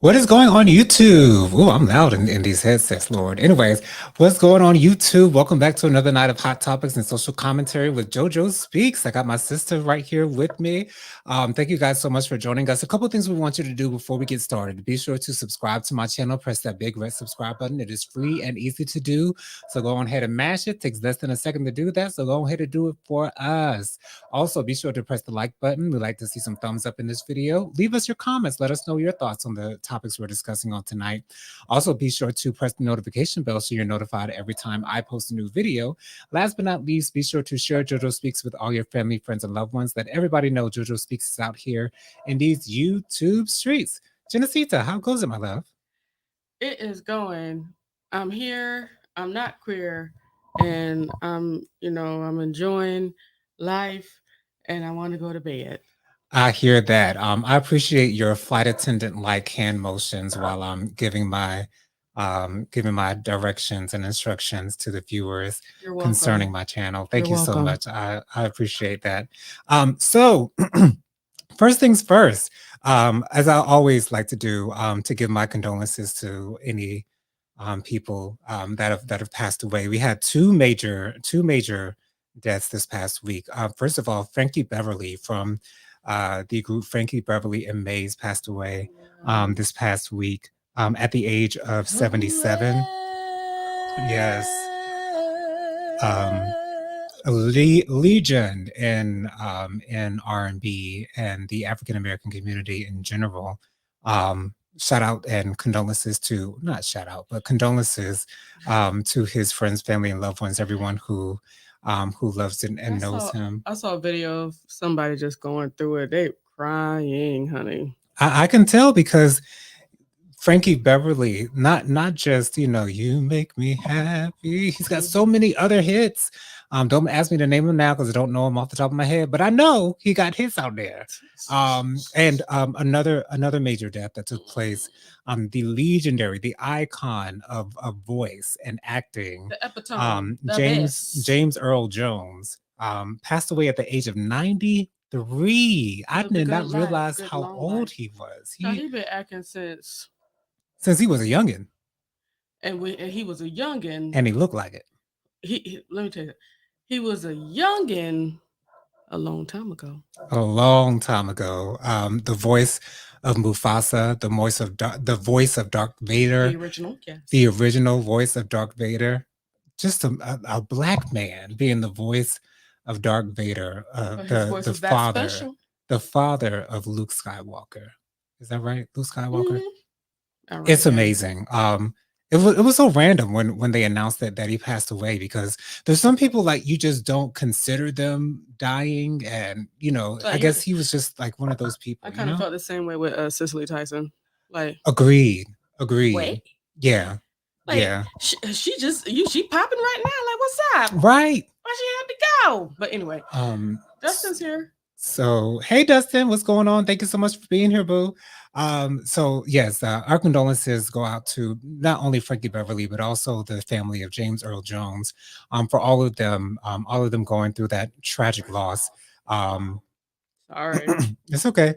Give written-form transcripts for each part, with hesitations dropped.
What is going on YouTube? Oh, I'm loud in these headsets, Lord. Anyways, what's going on YouTube? Welcome back to another night of hot topics and social commentary with JoJo Speaks. I got my sister right here with me. Thank you guys so much for joining us. A couple things we want you to do before we get started. Be sure to subscribe to my channel. Press that big red subscribe button. It is free and easy to do. So go on ahead and mash it. Takes less than a second to do that. So go ahead and do it for us. Also, be sure to press the like button. We like to see some thumbs up in this video. Leave us your comments. Let us know your thoughts on the topics we're discussing on tonight. Also, be sure to press the notification bell so you're notified every time I post a new video. Last but not least, be sure to share JoJo Speaks with all your family, friends, and loved ones. Let everybody know JoJo Speaks is out here in these YouTube streets. Genesita, how goes it, my love? It is going. I'm here. I'm not queer, and I'm enjoying life, and I want to go to bed. I hear that. I appreciate your flight attendant like hand motions while I'm giving my directions and instructions to the viewers You're welcome. concerning my channel. Thank You're you so welcome. much. I appreciate that. So first things first, as I always like to do, to give my condolences to any people that have passed away. We had two major deaths this past week. First of all, Frankie Beverly from the group Frankie Beverly and Mays passed away this past week at the age of 77. Yes. A legion in R&B and the African American community in general. Shout out and condolences to not shout out, but condolences to his friends, family, and loved ones, everyone who loves and knows him. I saw a video of somebody just going through it. They crying, honey. I can tell because Frankie Beverly, not just, you make me happy. He's got so many other hits. Don't ask me to name them now because I don't know them off the top of my head, but I know he got hits out there. And another major death that took place, the legendary, the icon of voice and acting, the epitome, James Earl Jones, passed away at the age of 93. I did not realize how old he was. He's been acting since he was a youngin. And he was a youngin. And he looked like it. Let me tell you, he was a youngin a long time ago. A long time ago. The voice of Mufasa, the voice of Darth Vader. The original, yes. The original voice of Darth Vader. Just a black man being the voice of Darth Vader. The father of Luke Skywalker. Is that right? Luke Skywalker? Mm-hmm. Right, it's amazing. It was so random when they announced that he passed away, because there's some people like you just don't consider them dying, and I guess he was just like one of those people. I kind of felt the same way with Cicely Tyson. Like agreed. Wait. Yeah. Like, yeah. She popping right now. Like, what's up? Right. Why she had to go? But anyway, Dustin's here. So, hey, Dustin, what's going on? Thank you so much for being here, boo. So yes, our condolences go out to not only Frankie Beverly, but also the family of James Earl Jones, for all of them going through that tragic loss. Sorry. It's okay.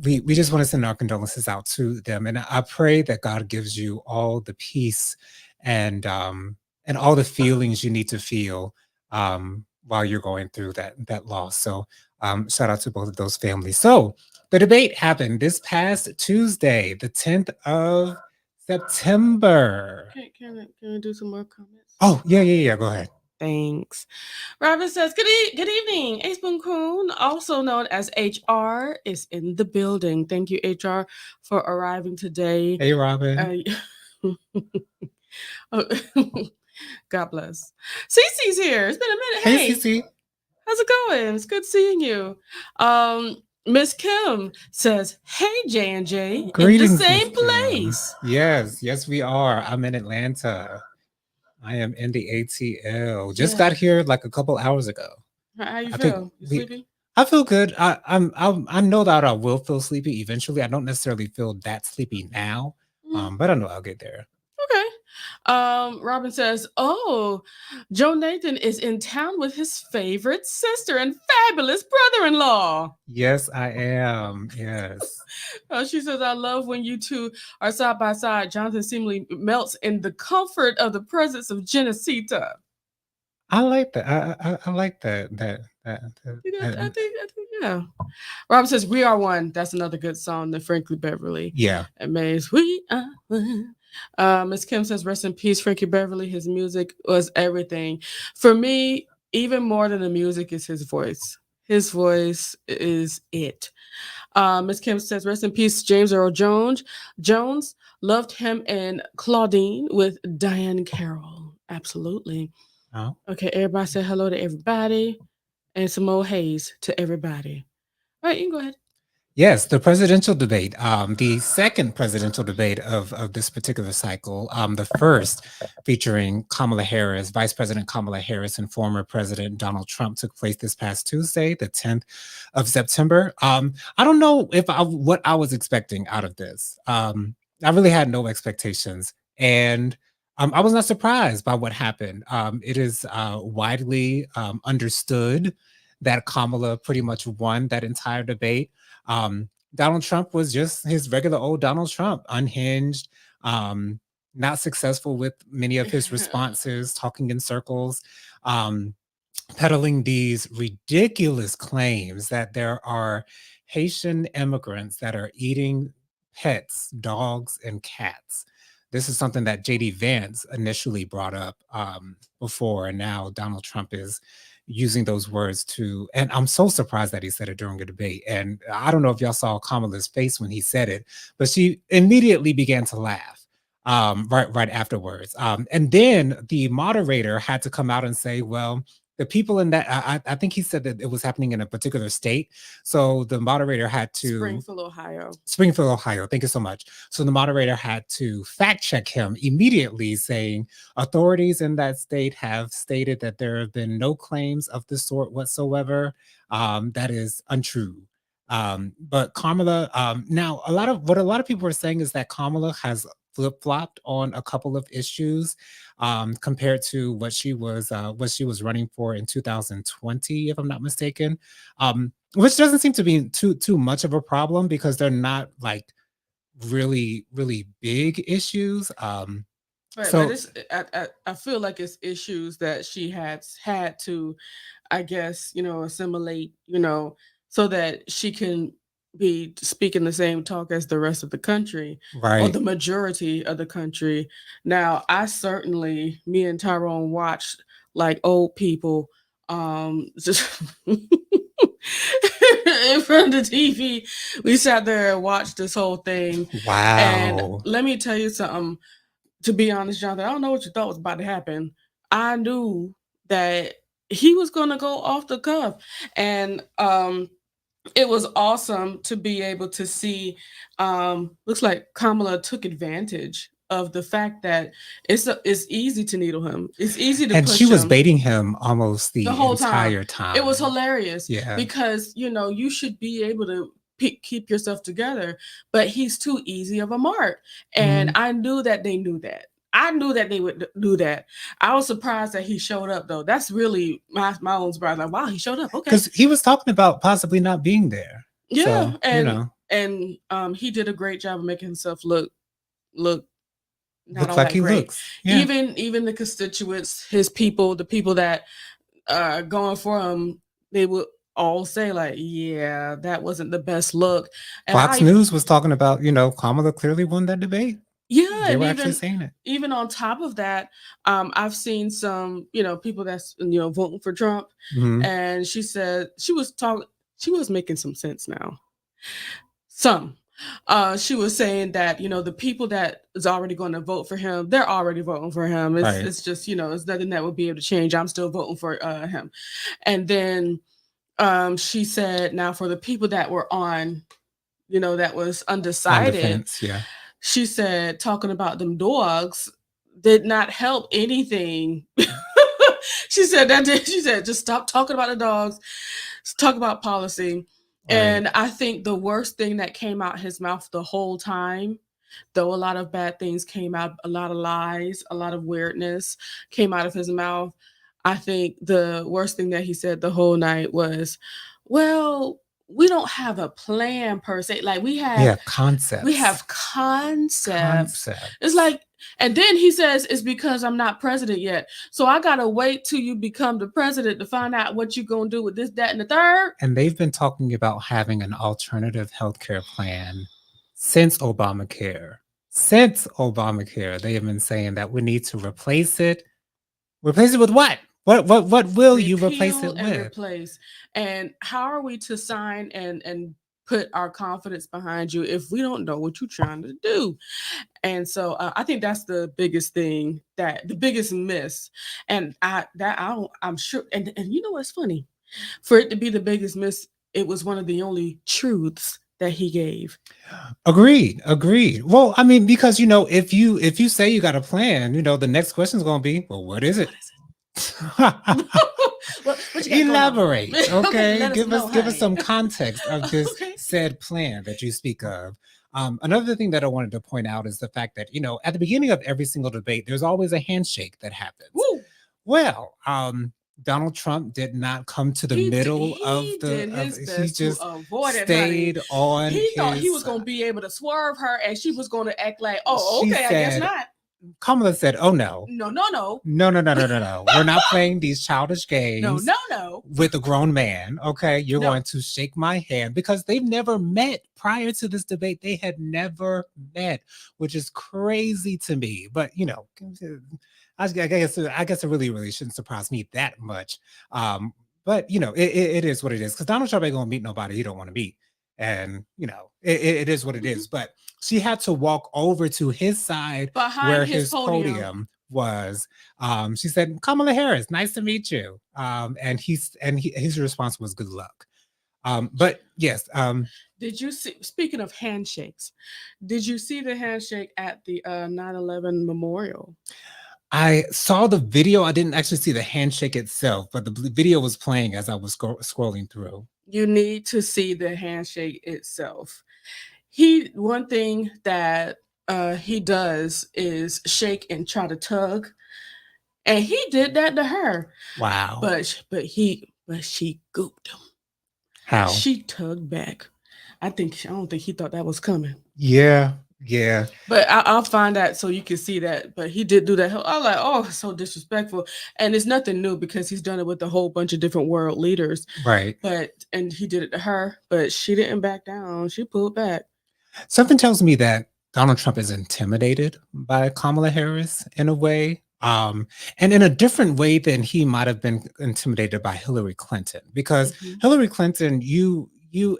We just want to send our condolences out to them, and I pray that God gives you all the peace and all the feelings you need to feel while you're going through that loss. So shout out to both of those families. So the debate happened this past Tuesday, the 10th of September. Can we do some more comments? Oh, yeah. Go ahead. Thanks. Robin says, good evening. A Spoon Coon, also known as HR, is in the building. Thank you, HR, for arriving today. Hey, Robin. God bless. Cece's here. It's been a minute. Hey, Cece. How's it going? It's good seeing you. Miss Kim says, "Hey J&J, greetings, in the same place." Yes, we are. I'm in Atlanta. I am in the ATL. Just got here like a couple hours ago. How you feel? You sleepy? I feel good. I know that I will feel sleepy eventually. I don't necessarily feel that sleepy now, but I know I'll get there. Okay. Robin says, "Oh, Joe Nathan is in town with his favorite sister and fabulous brother-in-law." Yes, I am. Yes. She says, "I love when you two are side by side. Jonathan seemingly melts in the comfort of the presence of Genesita." I like that. I like that. You know, I think, yeah. Robin says, "We Are One." That's another good song, the Frankie Beverly. Yeah. And Mays, "We Are One." Miss Kim says, "Rest in peace, Frankie Beverly. His music was everything. For me, even more than the music is his voice. His voice is it." Miss Kim says, "Rest in peace, James Earl Jones. Jones loved him in Claudine with Diane Carroll. Absolutely." Oh. Okay, everybody say hello to everybody and some more Hayes to everybody. All right, you can go ahead. Yes, the presidential debate, the second presidential debate of this particular cycle, the first featuring Kamala Harris, Vice President Kamala Harris, and former President Donald Trump, took place this past Tuesday, the 10th of September. I don't know what I was expecting out of this. I really had no expectations, and I was not surprised by what happened. It is widely understood that Kamala pretty much won that entire debate. Donald Trump was just his regular old Donald Trump, unhinged, um, not successful with many of his responses, talking in circles, um, peddling these ridiculous claims that there are Haitian immigrants that are eating pets, dogs, and cats. This is something that JD Vance initially brought up before, and now Donald Trump is using those words to, and I'm so surprised that he said it during a debate. And I don't know if y'all saw Kamala's face when he said it, but she immediately began to laugh right afterwards. And then the moderator had to come out and say, well, the people in that, I think he said that it was happening in a particular state. So the moderator had to Springfield, Ohio. Thank you so much. So the moderator had to fact check him immediately, saying authorities in that state have stated that there have been no claims of this sort whatsoever. That is untrue. But Kamala, now a lot of people are saying is that Kamala has flip flopped on a couple of issues compared to what she was running for in 2020, if I'm not mistaken. Which doesn't seem to be too much of a problem because they're not like really big issues. Right, but So it's I feel like it's issues that she has had to, I guess, assimilate, so that she can be speaking the same talk as the rest of the country or right, the majority of the country. Now, I certainly, me and Tyrone watched like old people, just in front of the TV. We sat there and watched this whole thing. And wow. let me tell you something, to be honest, Jonathan, I don't know what you thought was about to happen. I knew that he was going to go off the cuff, and it was awesome to be able to see. Looks like Kamala took advantage of the fact that it's easy to needle him. It's easy to And she push was him baiting him almost the the whole time. entire It was time. hilarious Yeah. because you should be able to keep yourself together, but he's too easy of a mark, and Mhm. I knew that they knew that. I knew that they would do that. I was surprised that he showed up, though. That's really my own surprise. Like, wow, he showed up. Okay, Because he was talking about possibly not being there. yeah, So, and he did a great job of making himself look not looks all like that he great. looks. Yeah. Even the constituents, his people, the people that going for him, they would all say like, "Yeah, that wasn't the best look." And Fox News was talking about, Kamala clearly won that debate. yeah, They and were actually saying it. even on top of that, I've seen some people that's voting for Trump, Mhm. and she said she was making some sense now. Some. She was saying that the people that is already going to vote for him, they're already voting for him. Right. It's just it's nothing that would be able to change. I'm still voting for him. And then she said, now for the people that were on, that was On the undecided, fence, yeah. she said talking about them dogs did not help anything. She said she said just stop talking about the dogs, talk about policy. Right. And I think the worst thing that came out his mouth the whole time Though a lot of bad things came out, a lot of lies, a lot of weirdness came out of his mouth. I think the worst thing that he said the whole night was, "Well, we don't have a plan per se. Like Yeah, we concepts. have concepts." It's Concepts. like, and then he says it's because I'm not president yet. So I gotta wait till you become the president to find out what you're gonna do with this, that, and the third. And they've been talking about having an alternative healthcare plan since Obamacare. Since Obamacare, they have been saying that we need to replace it. Replace it with what? What will you replace Repeal it and with? replace. And how are we to sign and put our confidence behind you if we don't know what you're trying to do? And so I think that's the biggest thing, that the biggest miss. And I'm sure. And you know what's funny? For it to be the biggest miss, it was one of the only truths that he gave. Agreed. Agreed. Well, I mean, because if you say you got a plan, the next question is going to be, well, what is What it? is it? What you got going on? Elaborate, Okay, okay? let us know, Give us honey. some context of this Okay. said plan that you speak of. Another thing that I wanted to point out is the fact that at the beginning of every single debate, there's always a handshake that happens. Woo. Well, Donald Trump did not come to the middle He did his he best to just avoid it, honey. stayed on He thought he his was gonna be able to swerve her, and she was gonna act like, "Oh, she okay, I guess said not." Kamala said, "Oh no. No, no, no, No, no, no, no, no, no. We're not playing these childish no, games no, no, with a grown man. Okay. You're no. going to shake my hand," because they've never met prior to this debate. They had never met, which is crazy to me. But I guess it really, really shouldn't surprise me that much. But it is what it is, because Donald Trump ain't gonna meet nobody he don't want to meet. And it is what it Mhm. is. But she had to walk over to his side Behind where his his podium was. She said, "Kamala Harris, nice to meet you." And his response was, "Good luck." But yes, Did you see? Speaking of handshakes, did you see the handshake at the 9/11 memorial? I saw the video. I didn't actually see the handshake itself, but the video was playing as I was scrolling through. You need to see the handshake itself. He One thing that he does is shake and try to tug, and he did that to her. Wow. But she gooped him. How? She tugged back. I don't think he thought that was coming. Yeah. Yeah. But I'll find that so you can see that. But he did do that. I was like, oh, so disrespectful. And it's nothing new because he's done it with a whole bunch of different world leaders. Right. And he did it to her, but she didn't back down. She pulled back. Something tells me that Donald Trump is intimidated by Kamala Harris in a way. And in a different way than he might have been intimidated by Hillary Clinton, because Mhm. Hillary Clinton, you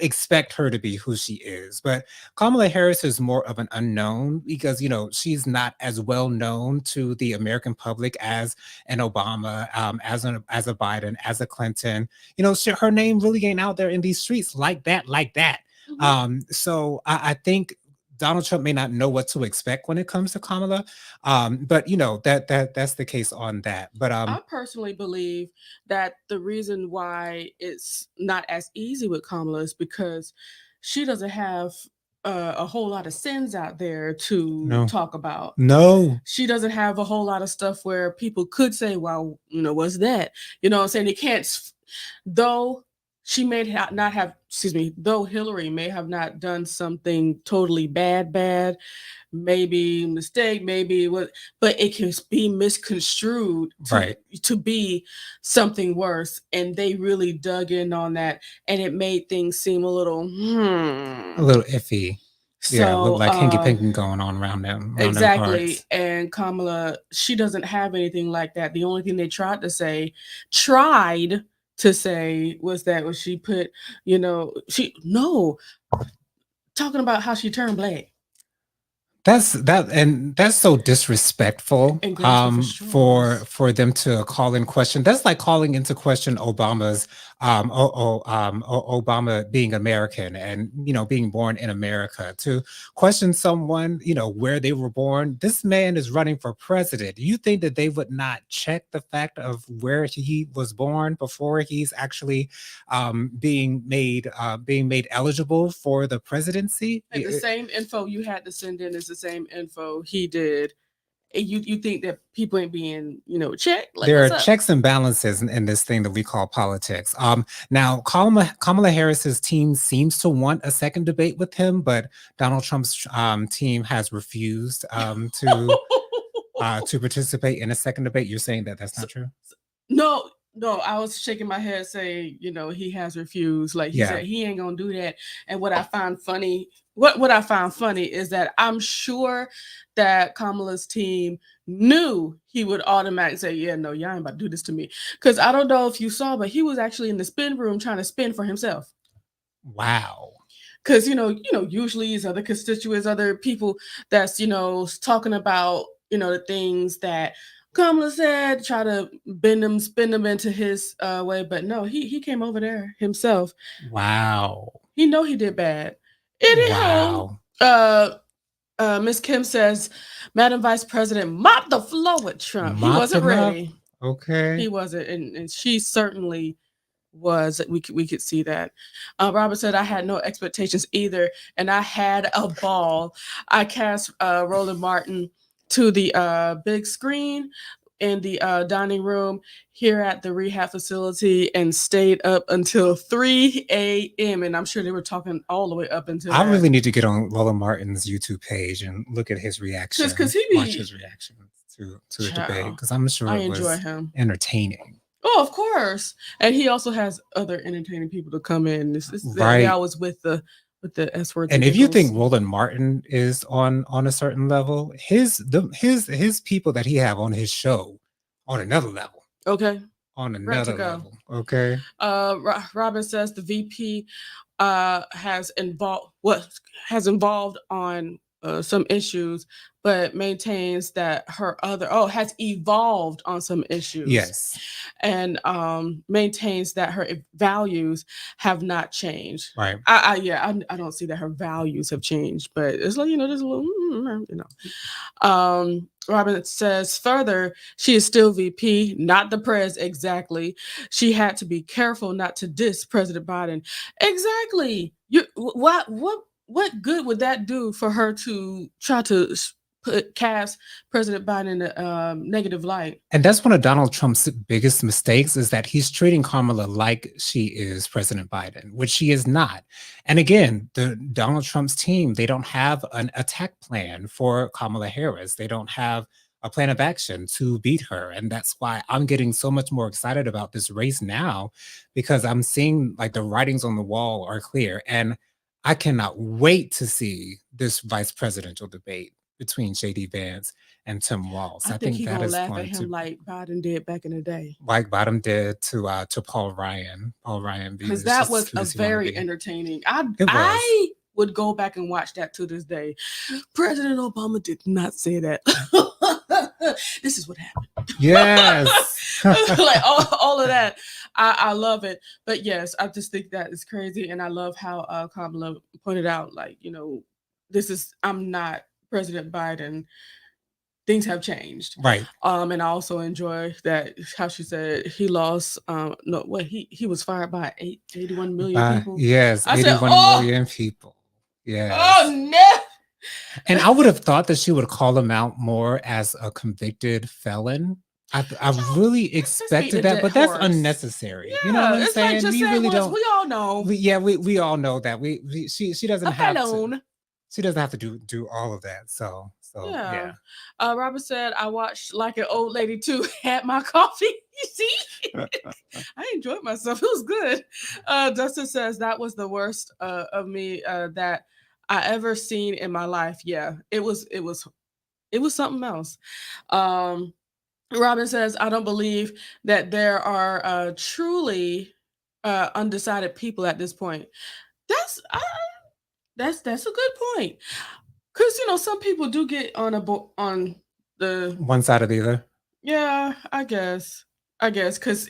expect her to be who she is, but Kamala Harris is more of an unknown because she's not as well known to the American public as an Obama, as a Biden, as a Clinton. Her name really ain't out there in these streets like that, like that. Mhm. So I think Donald Trump may not know what to expect when it comes to Kamala. But that's the case on that. But I personally believe that the reason why it's not as easy with Kamala is because she doesn't have a whole lot of sins out there to no, talk about. no, She doesn't have a whole lot of stuff where people could say, well, what's that? You know what I'm saying? They can't, though she may not have, excuse me, though Hillary may have not done something totally bad, maybe mistake, maybe what, but it can be misconstrued right. to be something worse. And they really dug in on that, and it made things seem a little A little iffy. Yeah, look So like hanky panky going on around them exactly. parts. And Kamala, she doesn't have anything like that. The only thing they tried to say was that when she put, she no talking about how she turned black That's so disrespectful and grasping for straws. for them to call in question. That's like calling into question Obama's Obama being American and being born in America, to question someone where they were born. This man is running for president. Do you think that they would not check the fact of where he was born before he's actually being made eligible for the presidency? Like the same info you had to send in is the same info he did. And you think that people ain't being, checked? Like, There what's are up? checks and balances in this thing that we call politics. Now Kamala Harris's team seems to want a second debate with him, but Donald Trump's team has refused to participate in a second debate. You're saying that that's So- not true? No, no, I was shaking my head saying, he has refused. Like he Yeah. said he ain't gonna do that. And what I found funny, what I found funny is that I'm sure that Kamala's team knew he would automatically say, yeah, no, y'all ain't about to do this to me. Because I don't know if you saw, but he was actually in the spin room trying to spin for himself. Wow. Because usually his other constituents, other people that's talking about the things that Kamala said, try to spin them into his way, but no, he came over there himself. Wow. He know he did bad. Anyhow, Miss Kim says, Madam Vice President mopped the floor with Trump. He Mopped wasn't him up? ready. Okay. He wasn't, and she certainly was. We could see that. Robert said, I had no expectations either, and I had a ball. I cast Roland Martin to the big screen in the dining room here at the rehab facility and stayed up until 3 a.m. And I'm sure they were talking all the way up until I that. really need to get on Roland Martin's YouTube page and look at his reaction. Because he watch his reaction to the debate, Child, because I'm sure I it enjoy was him. entertaining. Oh, of course. And he also has other entertaining people to come in. They Right. always with the S words. And if you think Roland Martin is on a certain level, his people that he have on his show on another level. Okay. On Right to another go. level. Okay. Robin says the VP has involved on some issues, but maintains that has evolved on some issues. Yes. And maintains that her values have not changed. Right. I don't see that her values have changed, but it's like, there's a little, Robin says further, she is still VP, not the prez. Exactly. She had to be careful not to diss President Biden. Exactly. What good would that do for her to try to cast President Biden in a negative light? And that's one of Donald Trump's biggest mistakes, is that he's treating Kamala like she is President Biden, which she is not. And again, the Donald Trump's team, they don't have an attack plan for Kamala Harris. They don't have a plan of action to beat her. And that's why I'm getting so much more excited about this race now, because I'm seeing like the writings on the wall are clear. And I cannot wait to see this vice presidential debate between J.D. Vance and Tim Walz. I think he's that gonna is laugh going at him to, like Biden did back in the day. like Biden did to Paul Ryan. Because that was a very entertaining. It was. I would go back and watch that to this day. President Obama did not say that. This is what happened. Yes. Like all of that. I love it. But yes, I just think that is crazy. And I love how Kamala pointed out, like, I'm not President Biden. Things have changed. Right. And I also enjoy that how she said he lost he was fired by 81 million people. Yes, I 81 said, million people. Yes. Oh no. And I would have thought that she would call him out more as a convicted felon. I really expected that, but that's unnecessary. Yeah, you know what I'm it's saying? Like just we really don't. We all know. We all know that. She doesn't have to. She doesn't have to do all of that. So yeah. Robert said, I watched like an old lady too. Had my coffee. You see, I enjoyed myself. It was good. Dustin says that was the worst of me that I ever seen in my life. Yeah, it was something else. Robin says, I don't believe that there are truly undecided people at this point. That's a good point. Because some people do get on the one side or the other. Yeah, I guess. Because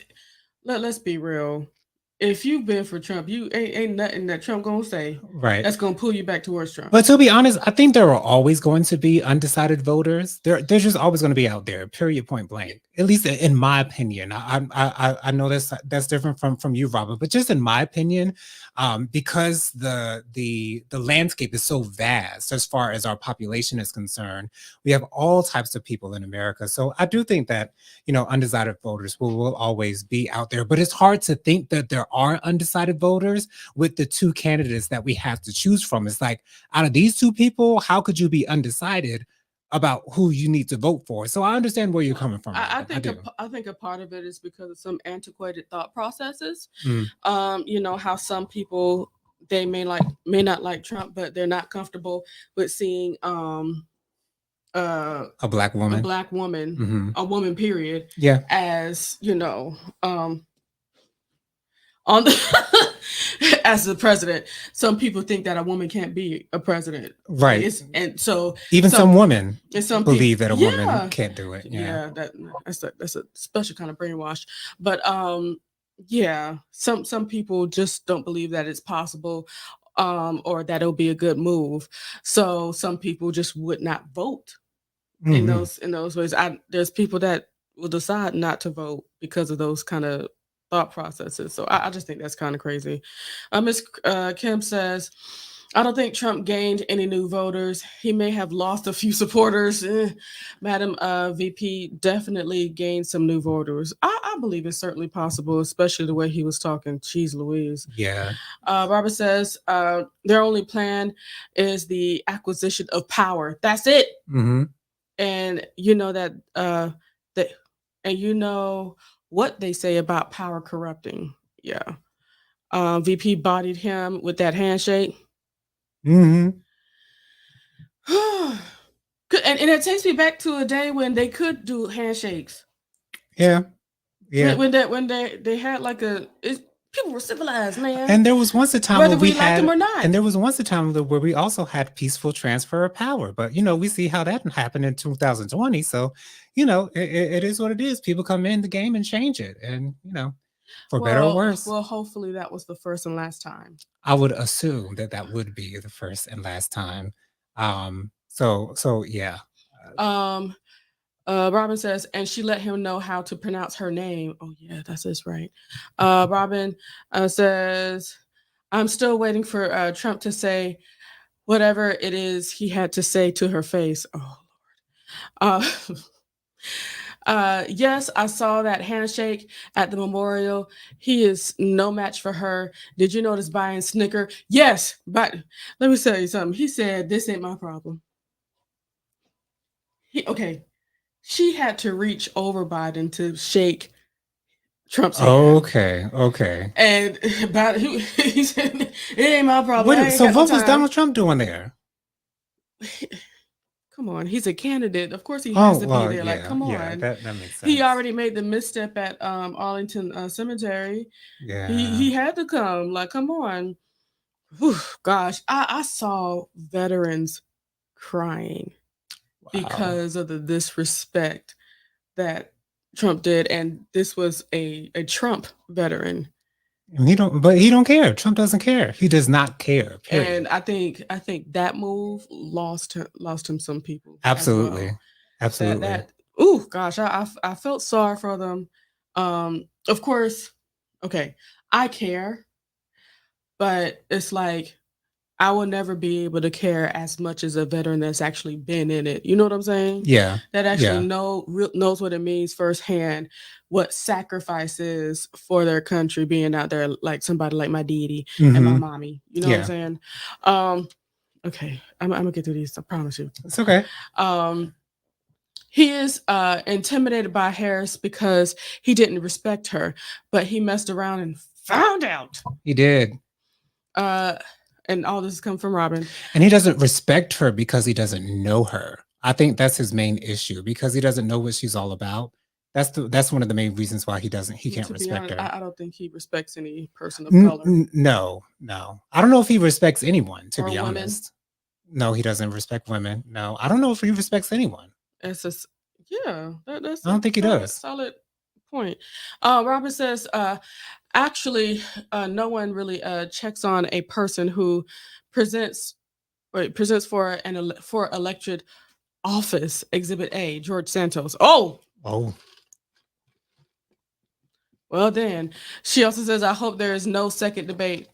let's be real. if you've been for Trump, you ain't nothing that Trump gonna say Right. that's gonna pull you back towards Trump. But to be honest, I think there are always going to be undecided voters. They're just always going to be out there. Period. Point blank. At least in my opinion. I know that's different from you, Robert. But just in my opinion, because the landscape is so vast as far as our population is concerned, we have all types of people in America. So I do think that undecided voters will always be out there. But it's hard to think that there are undecided voters with the two candidates that we have to choose from. It's like, out of these two people, how could you be undecided about who you need to vote for? So I understand where you're coming from. I I do. think a part of it is because of some antiquated thought processes. Mm. How some people, they may not like Trump, but they're not comfortable with seeing A black woman. a woman, period, Yeah. as on the as the president. Some people think that a woman can't be a president, Right. and so even some women believe people, that a woman can't do it. Yeah, that's a special kind of brainwash. But some people just don't believe that it's possible, or that it'll be a good move. So some people just would not vote in those ways. There's people that will decide not to vote because of those kind of thought processes. So I just think that's kind of crazy. Miss Kim says, I don't think Trump gained any new voters. He may have lost a few supporters. Madam VP definitely gained some new voters. I believe it's certainly possible, especially the way he was talking. Jeez Louise. Yeah. Robert says their only plan is the acquisition of power. That's it. Mm-hmm. And you know that and you know what they say about power corrupting. Yeah. VP bodied him with that handshake. Mm-hmm. and it takes me back to a day when they could do handshakes. Yeah. Yeah. When they had like people were civilized, man. And there was once a time whether where we liked had them or not. And there was once a time where we also had peaceful transfer of power. But we see how that happened in 2020. So, it is what it is. People come in the game and change it. And, for better or worse. Well, hopefully that was the first and last time. I would assume that would be the first and last time. So yeah. Robin says, and she let him know how to pronounce her name. Oh yeah, that's his right. Robin says, I'm still waiting for Trump to say whatever it is he had to say to her face. Oh Lord. Yes, I saw that handshake at the memorial. He is no match for her. Did you notice buying Snicker? Yes, but let me tell you something. He said, this ain't my problem. She had to reach over Biden to shake Trump's hand. Okay. And he said, it ain't my problem. So what was Donald Trump doing there? Come on, he's a candidate. Of course he has to be there. Yeah, like, come on. Yeah, that makes sense. He already made the misstep at Arlington Cemetery. Yeah. He had to come. Like, come on. Whew, gosh, I saw veterans crying because of the disrespect that Trump did, and this was a Trump veteran. And he don't care. Trump doesn't care. He does not care. Period. And I think that move lost him some people. Absolutely. Well. Absolutely. Oh gosh, I felt sorry for them. Of course, okay, I care, but it's like I will never be able to care as much as a veteran that's actually been in it. You know what I'm saying? Yeah. That actually knows what it means firsthand, what sacrifice is for their country, being out there like somebody like my deity and my mommy. You know what I'm saying? Okay, I'm gonna get through these. I promise you. It's okay. He is intimidated by Harris because he didn't respect her, but he messed around and found out. He did. And all this comes from Robin. And he doesn't respect her because he doesn't know her. I think that's his main issue, because he doesn't know what she's all about. That's one of the main reasons why he can't respect her. I don't think he respects any person of color. No. I don't know if he respects anyone, to be women. honest. No, he doesn't respect women. No, I don't know if he respects anyone. It's just, yeah, that's I don't think he does. Solid point. Robin says, Actually, no one really checks on a person who presents presents for for elected office. Exhibit A, George Santos. Oh, Oh, well, then she also says, "I hope there is no second debate."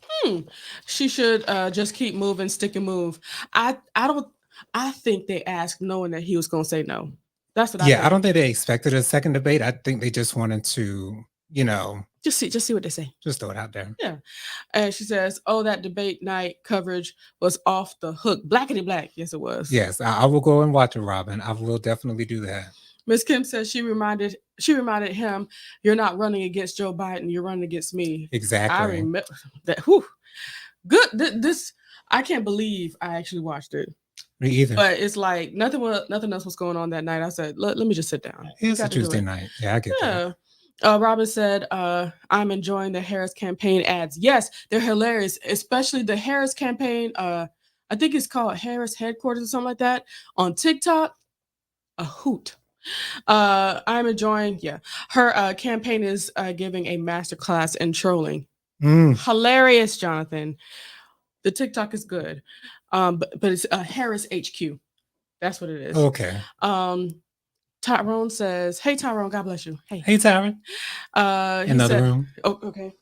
She should just keep moving, stick and move. I don't. I think they asked knowing that he was going to say no. That's what I yeah. I think. don't think they expected a second debate. I think they just wanted to, you know, Just see what they say. just throw it out there. Yeah. And she says, "Oh, that debate night coverage was off the hook. Blackety black. Yes, it was." Yes, I will go and watch it, Robin. I will definitely do that. Miss Kim says she reminded him, "You're not running against Joe Biden. You're running against me." I Exactly. remember that. Whew, good. This I can't believe I actually watched it. Me either. But it's like nothing else was going on that night. I said, let me just sit down. It's a Tuesday night. Yeah, I get that. Yeah. Robin said, I'm enjoying the Harris campaign ads. Yes, they're hilarious, especially the Harris campaign. I think it's called Harris Headquarters or something like that on TikTok. A hoot. I'm enjoying, yeah. Her campaign is giving a masterclass in trolling. Hilarious, Jonathan. The TikTok is good. But it's Harris HQ. That's what it is. Okay. Tyrone says, "Hey Tyrone, God bless you." Hey, Hey, Tyrone. Another room. Oh, okay.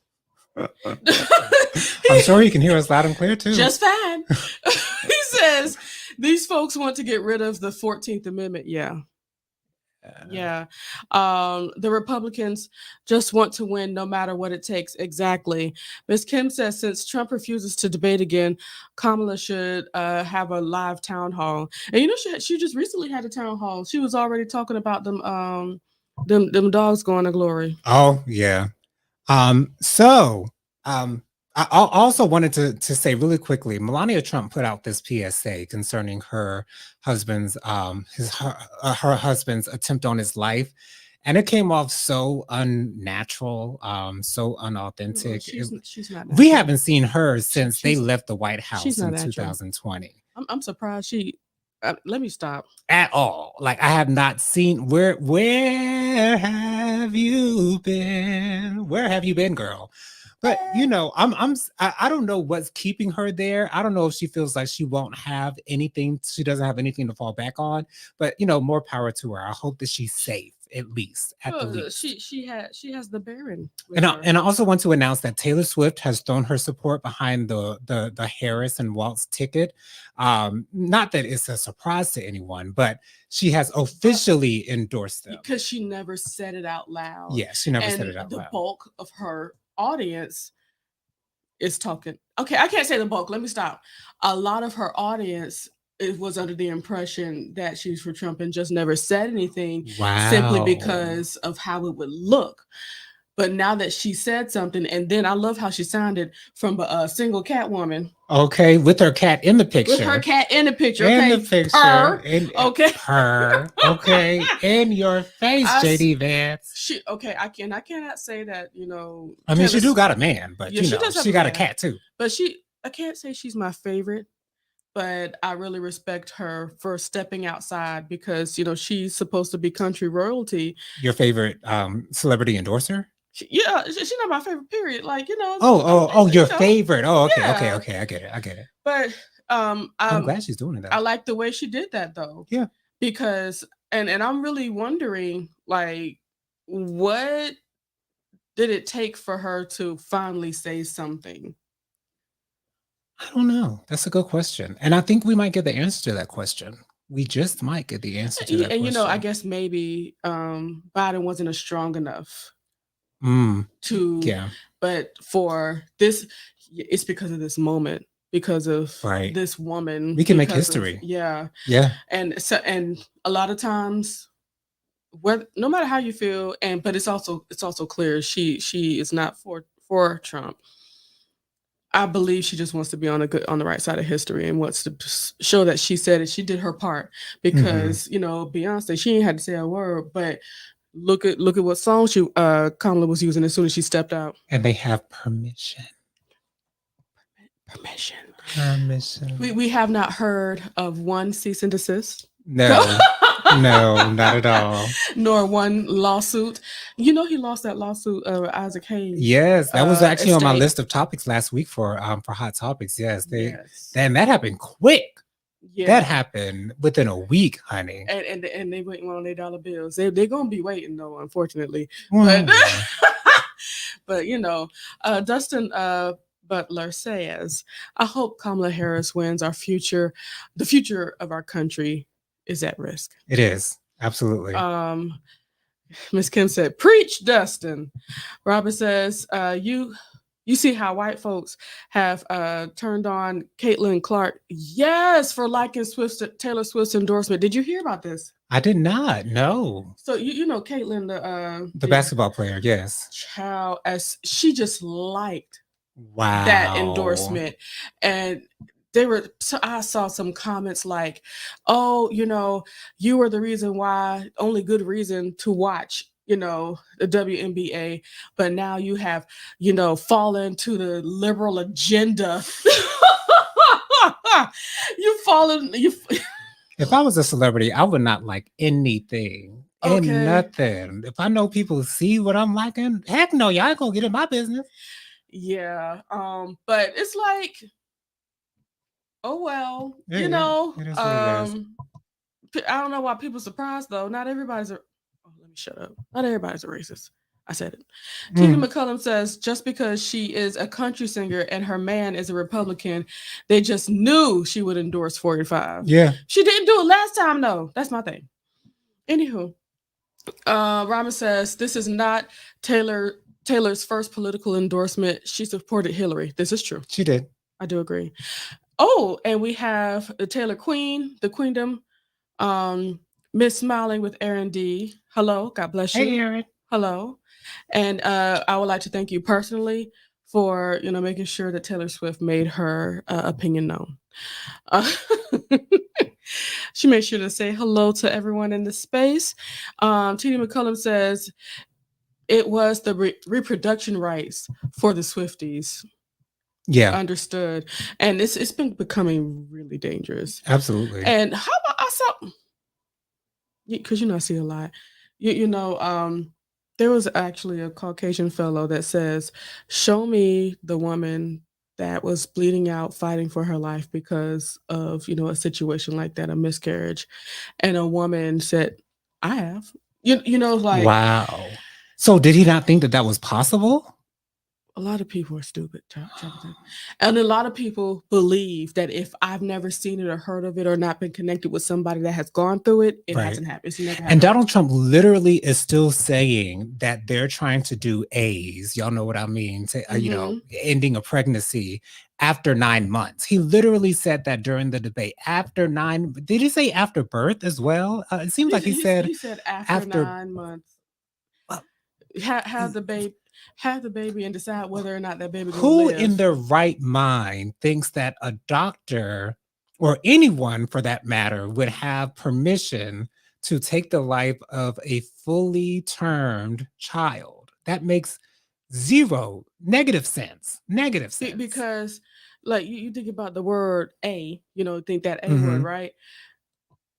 I'm sure you can hear us loud and clear too. Just fine. He says, "These folks want to get rid of the 14th Amendment." Yeah. Yeah. The Republicans just want to win no matter what it takes. Exactly. Ms. Kim says since Trump refuses to debate again, Kamala should have a live town hall. And you know, she just recently had a town hall. She was already talking about them dogs going to glory. Oh, yeah. I also wanted to say really quickly, Melania Trump put out this PSA concerning her husband's her husband's attempt on his life, and it came off so unnatural, so unauthentic. She's not. We haven't seen her since they left the White House in natural. 2020. I'm surprised she. Let me stop. At all. Like I have not seen where have you been? Where have you been, girl? But you know, I don't know what's keeping her there. I don't know if she feels like she won't have anything. She doesn't have anything to fall back on. But you know, more power to her. I hope that she's safe at least. At the least, she has the Baron. And I also want to announce that Taylor Swift has thrown her support behind the Harris and Waltz ticket. Not that it's a surprise to anyone, but she has officially endorsed them because she never said it out loud. Yes, she never said it out loud. The bulk of her audience is talking. Okay, I can't say the bulk. Let me stop. A lot of her audience was under the impression that she's for Trump and just never said anything simply because of how it would look. But now that she said something, and then I love how she sounded from a single cat woman. Okay, with her cat in the picture. With her cat in the picture. In okay? the picture. Okay. Her. Okay. In your face, JD Vance. I cannot say that, you know. I mean, she do got a man, but yeah, you know, she got a cat too. But I can't say she's my favorite, but I really respect her for stepping outside because, you know, she's supposed to be country royalty. Your favorite celebrity endorser? Yeah, she's not my favorite. Period. Like, you know. Your favorite. Oh, okay, yeah. okay. I get it. But I'm glad she's doing that. I like the way she did that, though. Yeah. Because and I'm really wondering, like, what did it take for her to finally say something? I don't know. That's a good question, and I think we might get the answer to that question. We just might get the answer to that question. And you know, I guess maybe Biden wasn't as strong enough. But for this, it's because of this moment, because of this woman. We can make history. Yeah. And a lot of times, no matter how you feel, but it's also clear she is not for Trump. I believe she just wants to be on the right side of history and wants to show that she said it. She did her part because you know, Beyonce, she ain't had to say a word, but look at what song Kamala was using as soon as she stepped out. And they have permission. We have not heard of one cease and desist. No. No, not at all. Nor one lawsuit. You know, he lost that lawsuit of Isaac Hayes. Yes, that was actually on my estate. list of topics last week for Hot Topics. Yes, Yes. that happened quick. Yeah. That happened within a week, honey. And they waiting on their dollar bills. They're gonna be waiting though, unfortunately. Mm. But you know, Dustin Butler says, "I hope Kamala Harris wins. The future of our country is at risk." It is absolutely. Miss Kim said, "Preach, Dustin." Robert says, You see how white folks have turned on Caitlin Clark? Yes, for liking Taylor Swift's endorsement. Did you hear about this? I did not. No. So you know Caitlin, the basketball player, yes. Child, as she just liked Wow. that endorsement, and I saw some comments like, "Oh, you know, you were the reason why, only good reason to watch." The WNBA, but now you have, fallen to the liberal agenda. You've fallen. If I was a celebrity, I would not like anything and nothing. If I know people see what I'm liking, heck no, y'all ain't gonna get in my business. Yeah. But it's like, oh well, it is what it is. I don't know why people are surprised though. Not everybody's let me shut up. Not everybody's a racist. I said it. Tina McCullum says, just because she is a country singer and her man is a Republican, they just knew she would endorse 45. Yeah. She didn't do it last time, though. That's my thing. Anywho, Rama says, this is not Taylor's first political endorsement. She supported Hillary. This is true. She did. I do agree. Oh, and we have the Taylor Queen, the Queendom, Miss Smiling with Aaron D. Hello, God bless you. Hey, Aaron. Hello. And I would like to thank you personally for, making sure that Taylor Swift made her opinion known. She made sure to say hello to everyone in the space. Tina McCullum says it was the reproduction rights for the Swifties. Yeah. Understood. And it's been becoming really dangerous. Absolutely. And how about I saw, because I see a lot. There was actually a Caucasian fellow that says, show me the woman that was bleeding out, fighting for her life because of, a situation like that, a miscarriage. And a woman said, I have. Like. Wow. So did he not think that was possible? A lot of people are stupid. And a lot of people believe that if I've never seen it or heard of it or not been connected with somebody that has gone through it, it hasn't happened. It's never happened. And Donald Trump literally is still saying that they're trying to do A's. Y'all know what I mean? Ending a pregnancy after 9 months. He literally said that during the debate. Did he say after birth as well? It seems like he said after 9 months. Have the baby and decide whether or not that baby who live. In their right mind thinks that a doctor or anyone for that matter would have permission to take the life of a fully termed child? That makes zero negative sense. Because like you think about the word A, think that A word, right?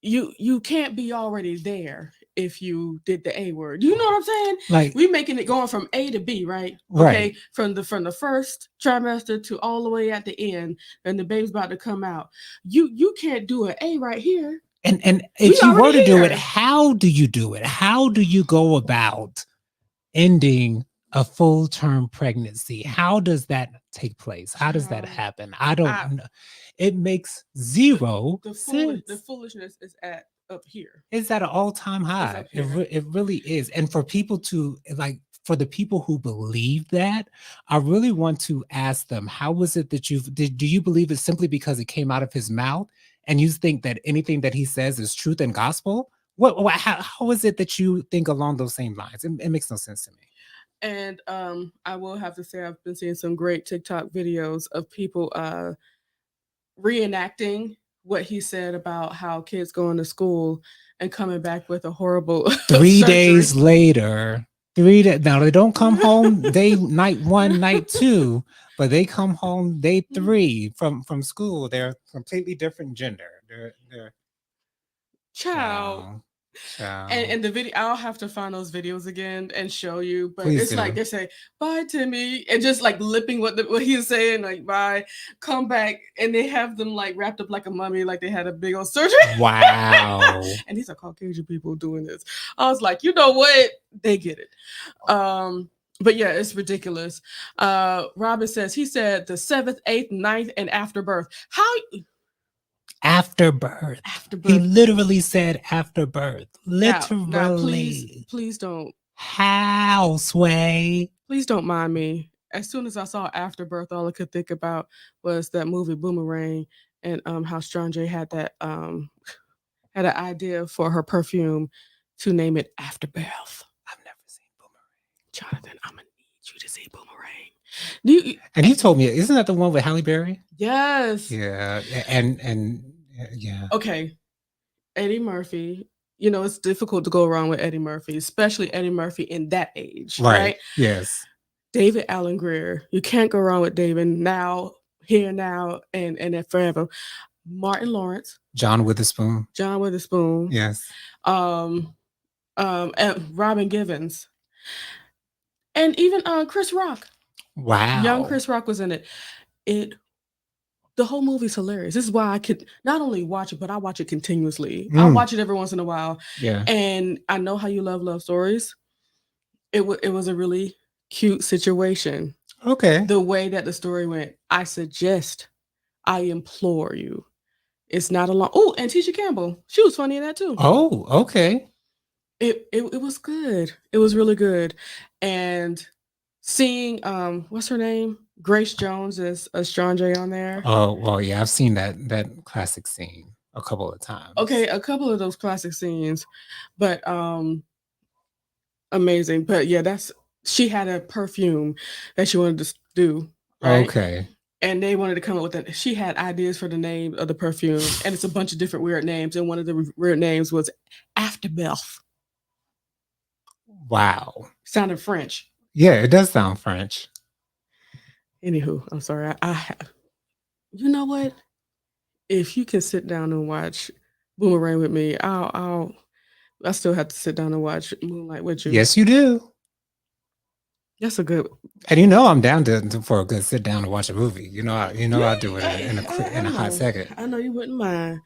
You can't be already there if you did the A word. You know what I'm saying? Like we making it going from A to B, right? Right. Okay, from the first trimester to all the way at the end, and the baby's about to come out. You can't do an A right here. And if you were to do it, how do you do it? How do you go about ending a full-term pregnancy? How does that take place? How does that happen? I don't know. It makes zero sense. The foolishness is up here. It's at an all-time high. It really is. And for people to for the people who believe that, I really want to ask them, how was it that do you believe it simply because it came out of his mouth and you think that anything that he says is truth and gospel? How is it that you think along those same lines? It makes no sense to me. And I will have to say I've been seeing some great TikTok videos of people reenacting what he said about how kids going to school and coming back with a horrible 3 days later. Now they don't come home night 1, night 2, but they come home day 3 from school. They're completely different gender. They're child. Child. And the video, I'll have to find those videos again and show you. But Please it's like do. they say, "Bye, Timmy," and just like lipping what he's saying, like "Bye, come back," and they have them like wrapped up like a mummy, like they had a big old surgery. Wow. And these are Caucasian people doing this. I was like, you know what? They get it. But yeah, it's ridiculous. Robin says he said the 7th, 8th, 9th, and afterbirth. How After birth. He afterbirth? literally said after birth. Now, please, Literally. please don't. How, Sway? Please don't mind me. As soon as I saw Afterbirth, all I could think about was that movie Boomerang and how Strong J had that had an idea for her perfume to name it Afterbirth. I've never seen Boomerang. Jonathan, I'm gonna need you to see Boomerang. Do you, And he told me, isn't that the one with Halle Berry? yes. Yeah. And yeah. Okay. Eddie Murphy. You know, it's difficult to go wrong with Eddie Murphy, especially Eddie Murphy in that age, right? Yes. David Allen Greer. You can't go wrong with David now, here now, and forever. Martin Lawrence, John Witherspoon. John Witherspoon, Yes. and Robin Givens, and even Chris Rock. Wow. Young Chris Rock was in it. The whole movie's hilarious. This is why I could not only watch it, but I watch it continuously. I watch it every once in a while. Yeah. And I know how you love stories. It was a really cute situation. Okay. The way that the story went, I implore you. It's not a long. Oh, and Tisha Campbell, she was funny in that too. Oh, okay. It was good. It was really good, and seeing what's her name, Grace Jones as Strong J on there. Oh well, yeah, I've seen that classic scene a couple of times. Okay, a couple of those classic scenes, but amazing. But yeah, she had a perfume that she wanted to do. Right? Okay. And they wanted to come up with that. She had ideas for the name of the perfume, and it's a bunch of different weird names. And one of the weird names was Afterbirth. Wow. Sounded French. Yeah, it does sound French. Anywho, I'm sorry. You know what? If you can sit down and watch Boomerang with me, I still have to sit down and watch Moonlight with you. Yes, you do. That's a good. And you know I'm down for a good sit down and watch a movie. You know I'll do it in a hot second. I know you wouldn't mind.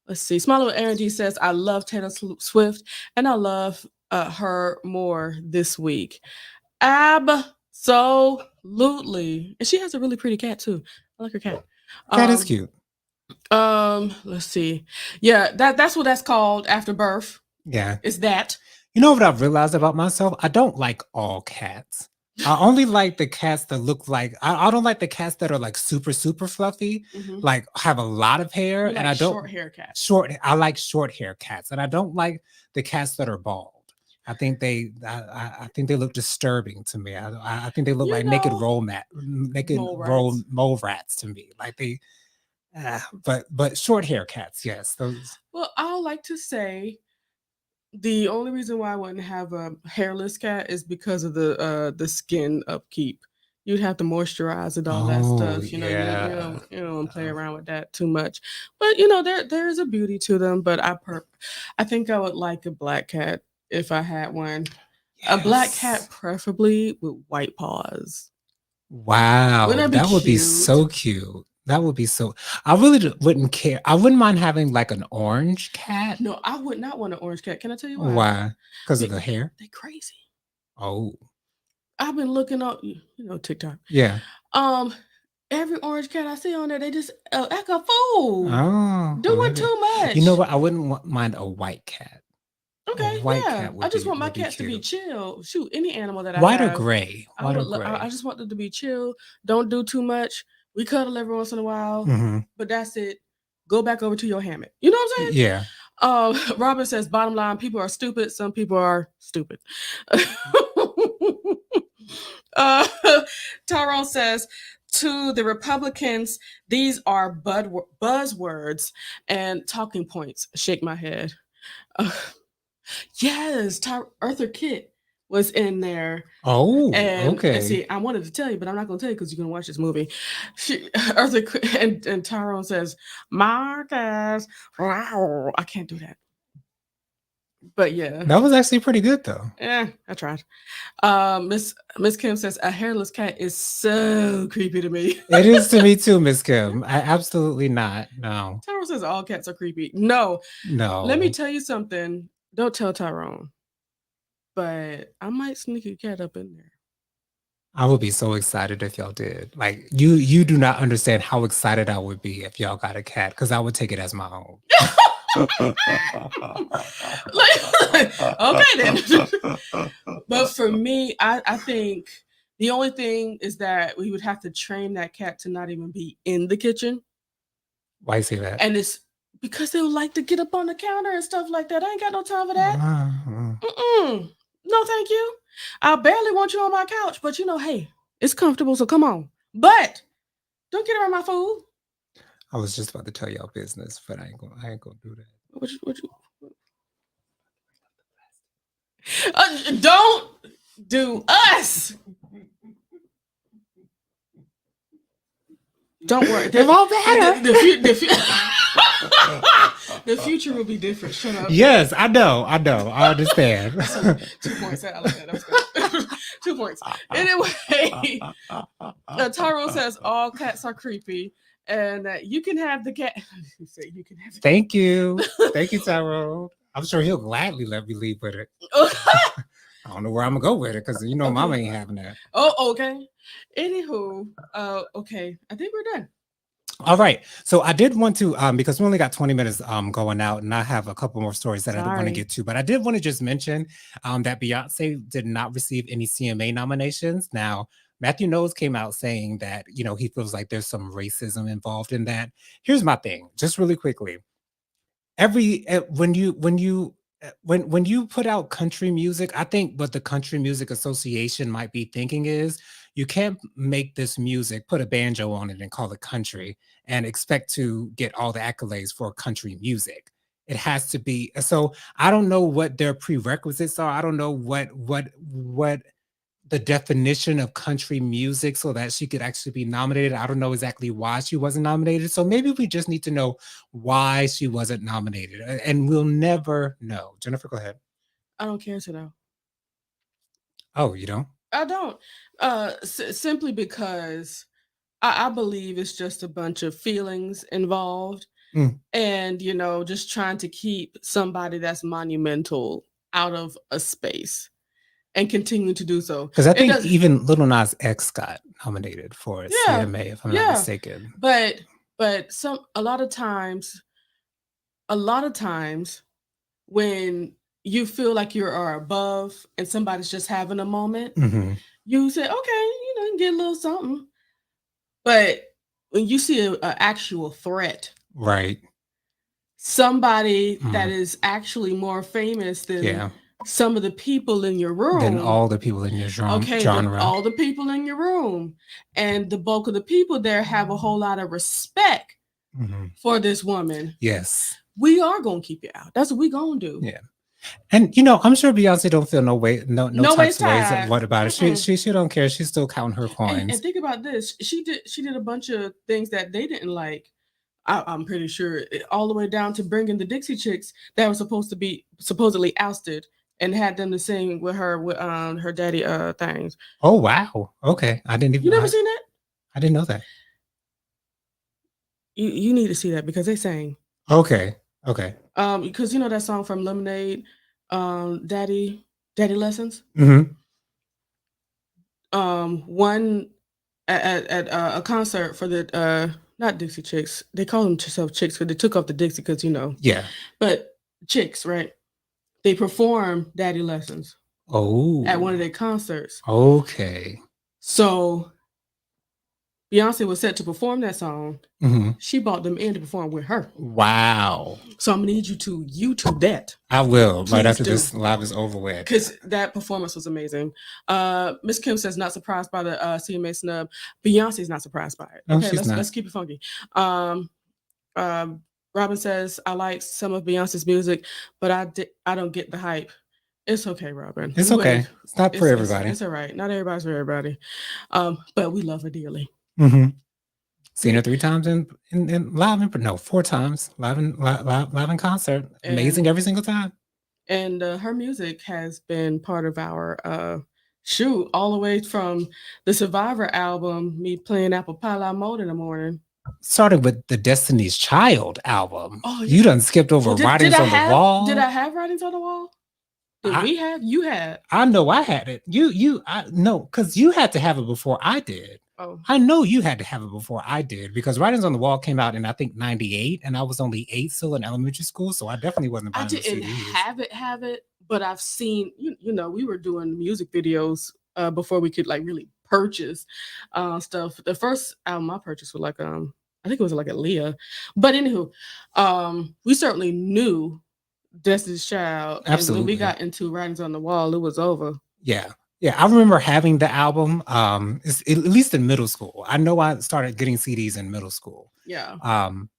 Let's see. Smiling with Aaron G says, I love Taylor Swift and I love her more this week. Absolutely. And she has a really pretty cat too. I like her cat. Cat is cute. Let's see. Yeah, that's what that's called, Afterbirth. Yeah. Is that. You know what I've realized about myself? I don't like all cats. I only like the cats that look like I don't like the cats that are like super Mhm. fluffy, like have a lot of hair, You and like I don't short hair cats. I like short hair cats, and I don't like the cats that are bald. I think they look disturbing to me. I think they look like naked mole rats to me. Like they, but short hair cats, yes. Those. Well, I like to say the only reason why I wouldn't have a hairless cat is because of the skin upkeep. You'd have to moisturize and all that stuff. You know, you don't play around with that too much. But you know, there is a beauty to them. But I think I would like a black cat if I had one. Yes. A black cat, preferably with white paws. Wow, that would be so cute. That would be so. I really wouldn't care. I wouldn't mind having like an orange cat. No, I would not want an orange cat. Can I tell you why? Why? Because of the hair? They're crazy. Oh. I've been looking up, TikTok. Yeah. Every orange cat I see on there, they just act a fool. Oh. Doing too much. You know what? I wouldn't mind a white cat. Okay, cat I just want my cats to be chill. Shoot, any animal that I have. White or gray? I just want them to be chill. Don't do too much. We cuddle every once in a while, but that's it. Go back over to your hammock. You know what I'm saying? Yeah. Robin says, bottom line, people are stupid. Some people are stupid. Tyrone says, to the Republicans, these are buzzwords and talking points. Shake my head. Yes, Arthur Kitt was in there. Oh, and, okay. And see, I wanted to tell you, but I'm not going to tell you because you're going to watch this movie. Arthur and Tyrone says, Marcus, wow. I can't do that. But yeah, That was actually pretty good though. I tried. Miss Kim says a hairless cat is so creepy to me. It is to me too, Miss Kim. I absolutely not. No. Tyrone says all cats are creepy. No, let me No. tell you something. Don't tell Tyrone, but I might sneak a cat up in there. I would be so excited if y'all did. Like you do not understand how excited I would be if y'all got a cat, because I would take it as my own. Okay then. But for me, I think the only thing is that we would have to train that cat to not even be in the kitchen. Why you say that? And it's because they would like to get up on the counter and stuff like that. I ain't got no time for that. No, thank you. I barely want you on my couch, but hey, it's comfortable, so come on. But don't get around my food. I was just about to tell y'all business, but I ain't gonna do that. Don't do us. Don't worry. They're all better. The future will be different. Shut up. Yes, I know. I understand. 2 points. I like that. That was good. 2 points. Anyway, Tyrone says all cats are creepy, and you can have the cat. You say you can have. Thank you, Tyrone. I'm sure he'll gladly let me leave with it. I don't know where I'm gonna go with it because okay. Mama ain't having that. Oh, okay. Anywho, okay. I think we're done. All right. So I did want to, because we only got 20 minutes going out, and I have a couple more stories that I want to get to, but I did want to just mention that Beyonce did not receive any CMA nominations. Now, Matthew Knowles came out saying that, he feels like there's some racism involved in that. Here's my thing, just really quickly. When you put out country music, I think what the Country Music Association might be thinking is you can't make this music, put a banjo on it and call it country and expect to get all the accolades for country music. It has to be. So I don't know what their prerequisites are. I don't know what the definition of country music so that she could actually be nominated. I don't know exactly why she wasn't nominated. So maybe we just need to know why she wasn't nominated, and we'll never know. Jennifer, go ahead. I don't care to know. Oh, you don't? I don't. Simply because I believe it's just a bunch of feelings involved, and just trying to keep somebody that's monumental out of a space. And continue to do so. Because I think even Lil Nas X got nominated for CMA, if I'm not mistaken. But a lot of times when you feel like you are above and somebody's just having a moment, you say, okay, you can get a little something. But when you see an actual threat, right? Somebody that is actually more famous than some of the people in your room. Then all the people in your genre. Okay, all the people in your room. And the bulk of the people there have a whole lot of respect for this woman. Yes. We are going to keep you out. That's what we going to do. Yeah. And, I'm sure Beyonce don't feel no types of ways. What about it? She don't care. She's still counting her coins. And think about this. She did a bunch of things that they didn't like. I'm pretty sure all the way down to bringing the Dixie Chicks that were supposed to be supposedly ousted and had them to sing with her her daddy things. Oh wow! Okay, I didn't even. You never seen that? I didn't know that. You need to see that because they sang. Okay. Because that song from Lemonade, Daddy Lessons. One at a concert for the not Dixie Chicks. They call themselves Chicks because they took off the Dixie because Yeah. But Chicks, right? They perform Daddy Lessons. Oh. At one of their concerts. Okay. So Beyonce was set to perform that song. She brought them in to perform with her. Wow. So I'm gonna need you to YouTube that. I will. Please right after this live is over with. Because that performance was amazing. Miss Kim says not surprised by the CMA snub. Beyonce's not surprised by it. Okay, let's keep it funky. Robin says, I like some of Beyonce's music, but I don't get the hype. It's okay, Robin. It's okay. It's not for everybody. It's all right. Not everybody's for everybody. But we love her dearly. Seen her 3 times in live, 4 times live in concert. Amazing every single time. And her music has been part of our shoot all the way from the Survivor album, me playing Apple Pie La Mode in the morning. Started with the Destiny's Child album. Oh You yeah. done skipped over Well, did Writings I on the have Wall. writings on the wall? Did I we have? You had. I know I had it. No, because you had to have it before I did. Oh, I know you had to have it before I did because Writings on the Wall came out in I think '98, and I was only 8 still in elementary school, so I definitely wasn't I buying those didn't CDs. have it, but I've seen you know we were doing music videos before we could like really purchase stuff. The first album I purchased was like I think it was like a Leah, but anywho, we certainly knew Destiny's Child, and when we Absolutely. got into Writings on the Wall, it was over. Yeah. Yeah, I remember having the album, at least in middle school. I know I started getting CDs in middle school. Yeah.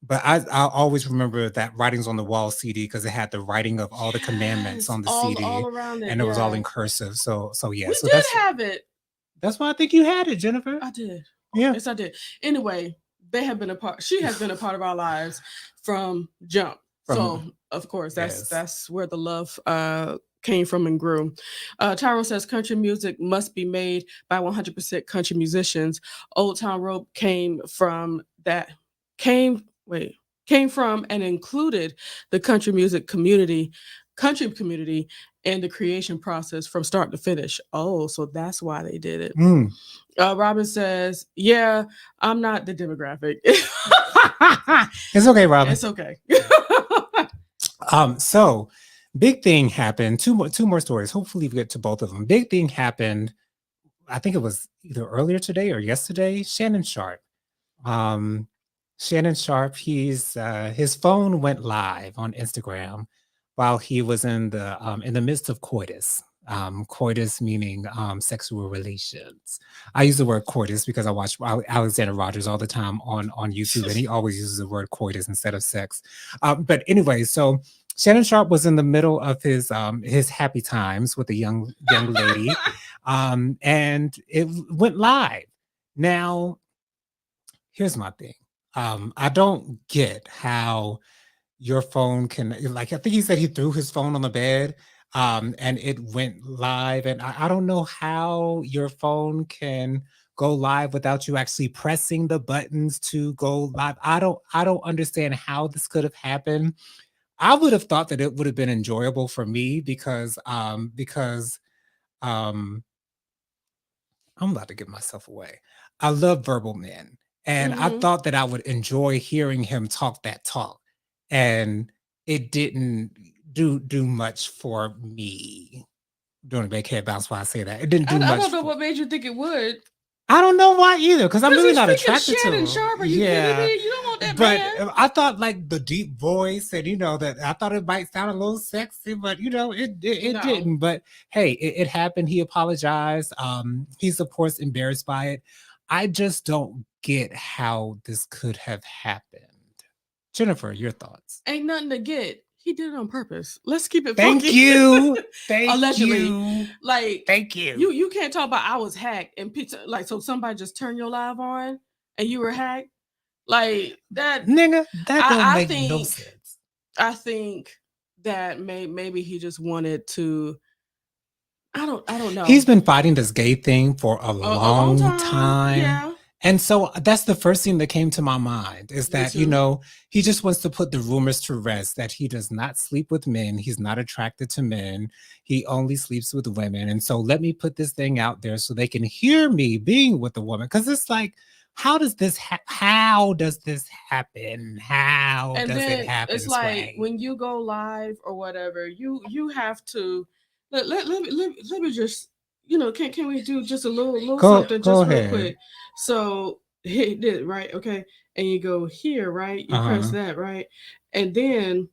But I always remember that Writings on the Wall CD because it had the writing of all the commandments Yes, on the all CD, around it. and it was all Yeah, in cursive. So yeah, we so did have it. that's why I think you had it, Jennifer. I did. Yeah. Yes, I did. Anyway, they have been a part. She has been a part of our lives from jump. So of course, Yes. that's where the love came from and grew. Tyrone says country music must be made by 100% country musicians. Old Town Road came from and included the country community and the creation process from start to finish. Oh, so that's why they did it. Robin says, yeah, I'm not the demographic. It's okay, Robin. It's okay. So big thing happened. Two more stories. Hopefully we get to both of them. Big thing happened. I think it was either earlier today or yesterday. Shannon Sharp. Shannon Sharp, his phone went live on Instagram while he was in the midst of coitus. Coitus meaning sexual relations. I use the word coitus because I watch Alexander Rogers all the time on YouTube, and he always uses the word coitus instead of sex. But anyway, so Shannon Sharp was in the middle of his happy times with a young lady, and it went live. Now, here's my thing. I don't get how your phone can, like, I think he said he threw his phone on the bed and it went live. And I don't know how your phone can go live without you actually pressing the buttons to go live. I don't understand how this could have happened. I would have thought that it would have been enjoyable for me because I'm about to give myself away. I love verbal men. And I thought that I would enjoy hearing him talk that talk. And it didn't do much for me. Doing a big head bounce while I say that. It didn't do much. I don't know what made you think it would. I don't know why either, because I'm really not attracted to him. Shannon Sharp, are you kidding me? You don't want that man. I thought like the deep voice and that I thought it might sound a little sexy, but it didn't. But hey, it happened. He apologized. He's of course embarrassed by it. I just don't get how this could have happened. Jennifer, your thoughts? Ain't nothing to get. He did it on purpose. Let's keep it Thank funky. you. Thank Allegedly. you. Like, thank you. You can't talk about I was hacked and pizza. Like, so somebody just turned your live on and you were hacked. Like that, nigga. That don't make no sense. I think that maybe he just wanted to. I don't know. He's been fighting this gay thing for a long time. Yeah. And so that's the first thing that came to my mind is that, he just wants to put the rumors to rest that he does not sleep with men. He's not attracted to men. He only sleeps with women. And so let me put this thing out there so they can hear me being with a woman. Because it's like, how does this happen? How does it happen? It's like when you go live or whatever, you have to let me just can we do just a little something just real quick? So hit it right, okay, and you go here, right? You press that, right, and then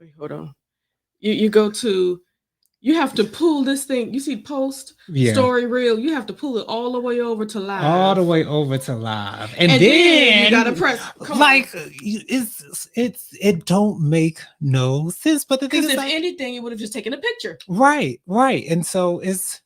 wait, hold on. You go to. You have to pull this thing. You see post, story, reel. You have to pull it all the way over to live. All the way over to live, and then you gotta press. It don't make no sense. But the thing is, if anything, you would have just taken a picture. Right. And so it's,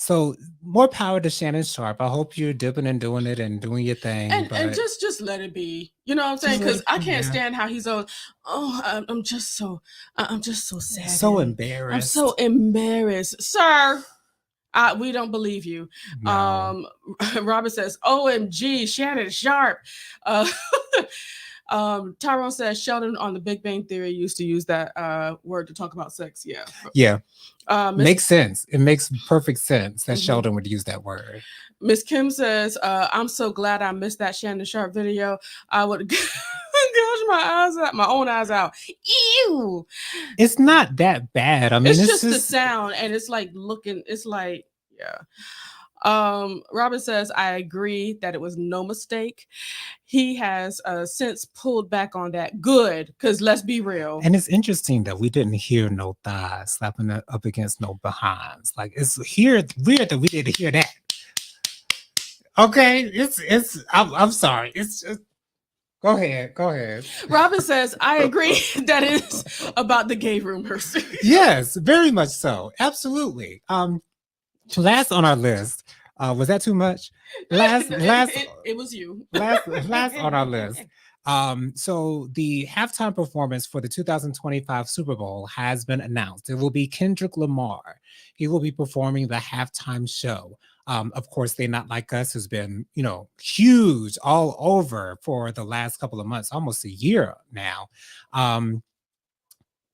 So more power to Shannon Sharp. I hope you're dipping and doing it and doing your thing, And but just let it be. You know what I'm saying? just let Because it I be. can't Yeah. stand how he's on. Oh, I'm just so So saddened. I'm so embarrassed. embarrassed, sir. We don't believe you. No. Robert says, "OMG, Shannon Sharp." Uh, Tyrone says Sheldon on The Big Bang Theory used to use that word to talk about sex. Yeah. Yeah. Miss Makes sense. It makes perfect sense that Mhm. Sheldon would use that word. Miss Kim says, "I'm so glad I missed that Shannon Sharp video. I would gosh my eyes out, my own eyes out. Ew. It's not that bad. I mean, It's it's just the just sound, and it's like looking. It's like yeah." Robin says, I agree that it was no mistake. He has since pulled back on that. Good, because let's be real. and it's interesting that we didn't hear no thighs slapping up against no behinds. Like it's here weird that we didn't hear that. Okay, I'm sorry. It's just go ahead. Go ahead. Robin says, I agree that is about the gay rumors. Yes, very much so. Absolutely. Last on our list, was that too much? It was you. Last on our list. So the halftime performance for the 2025 Super Bowl has been announced. It will be Kendrick Lamar. He will be performing the halftime show. Of course, They Not Like Us has been, huge all over for the last couple of months, almost a year now. Um,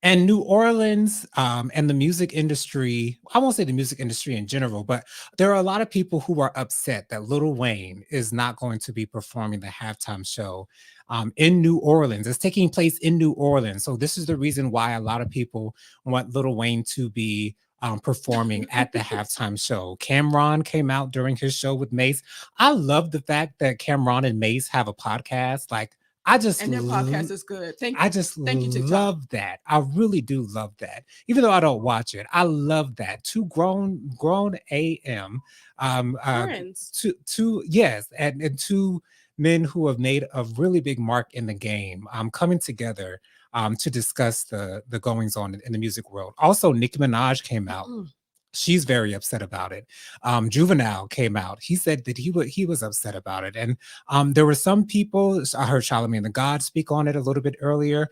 and New Orleans and the music industry, I won't say the music industry in general, but there are a lot of people who are upset that Lil Wayne is not going to be performing the halftime show in New Orleans. It's taking place in New Orleans. So this is the reason why a lot of people want Lil Wayne to be performing at the halftime show. Cameron came out during his show with Mace. I love the fact that Cameron and Mace have a podcast. Like, I just And their podcast is good. I just thank you, TikTok. love that. I really do love that. Even though I don't watch it, I love that. Two grown AM, Friends. two yes, and two men who have made a really big mark in the game, coming together to discuss the goings on in the music world. Also, Nicki Minaj came out. She's very upset about it. Juvenile came out. He said that he was upset about it, and there were some people. I heard Charlamagne the God speak on it a little bit earlier.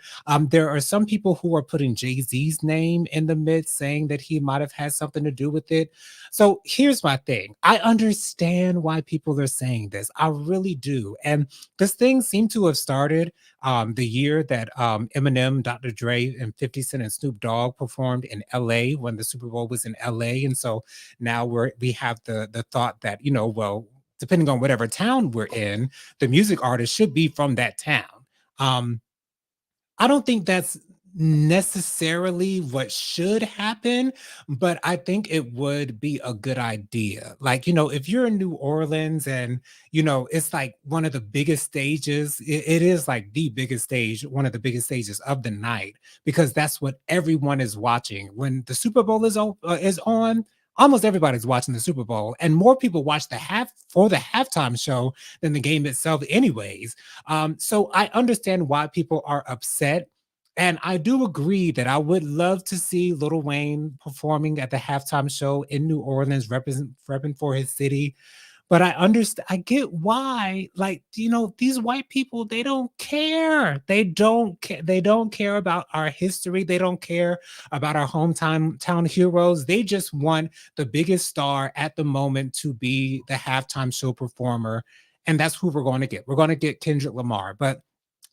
There are some people who are putting Jay Z's name in the midst, saying that he might have had something to do with it. So here's my thing: I understand why people are saying this. I really do, and this thing seemed to have started the year that Eminem, Dr. Dre, and 50 Cent and Snoop Dogg performed in LA when the Super Bowl was in LA. And so now we have the thought that, well, depending on whatever town we're in, the music artist should be from that town. I don't think that's necessarily what should happen, but I think it would be a good idea. Like, if you're in New Orleans and, it's like one of the biggest stages, it is like the biggest stage, one of the biggest stages of the night, because that's what everyone is watching. When the Super Bowl is on, almost everybody's watching the Super Bowl, and more people watch the halftime show than the game itself, anyways. So I understand why people are upset. And I do agree that I would love to see Lil Wayne performing at the halftime show in New Orleans, repping for his city. But I understand, I get why, like, these white people, they don't care. They don't care about our history. They don't care about our hometown town heroes. They just want the biggest star at the moment to be the halftime show performer. And that's who we're going to get. We're going to get Kendrick Lamar. But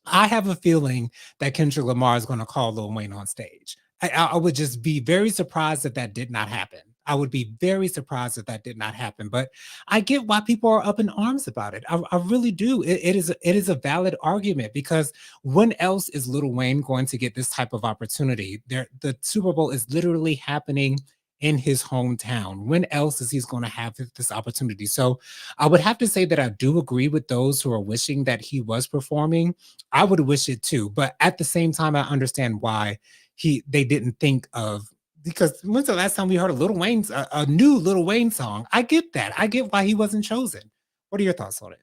I have a feeling that Kendrick Lamar is going to call Lil Wayne on stage. I would just be very surprised if that did not happen. I would be very surprised if that did not happen. But I get why people are up in arms about it. I really do. It is a valid argument, because when else is Lil Wayne going to get this type of opportunity? The Super Bowl is literally happening in his hometown. When else is he going to have this opportunity? So I would have to say that I do agree with those who are wishing that he was performing. I would wish it too, but at the same time, I understand why they didn't think of, because when's the last time we heard a new Little Wayne song? I get that. I get why he wasn't chosen. What are your thoughts on it?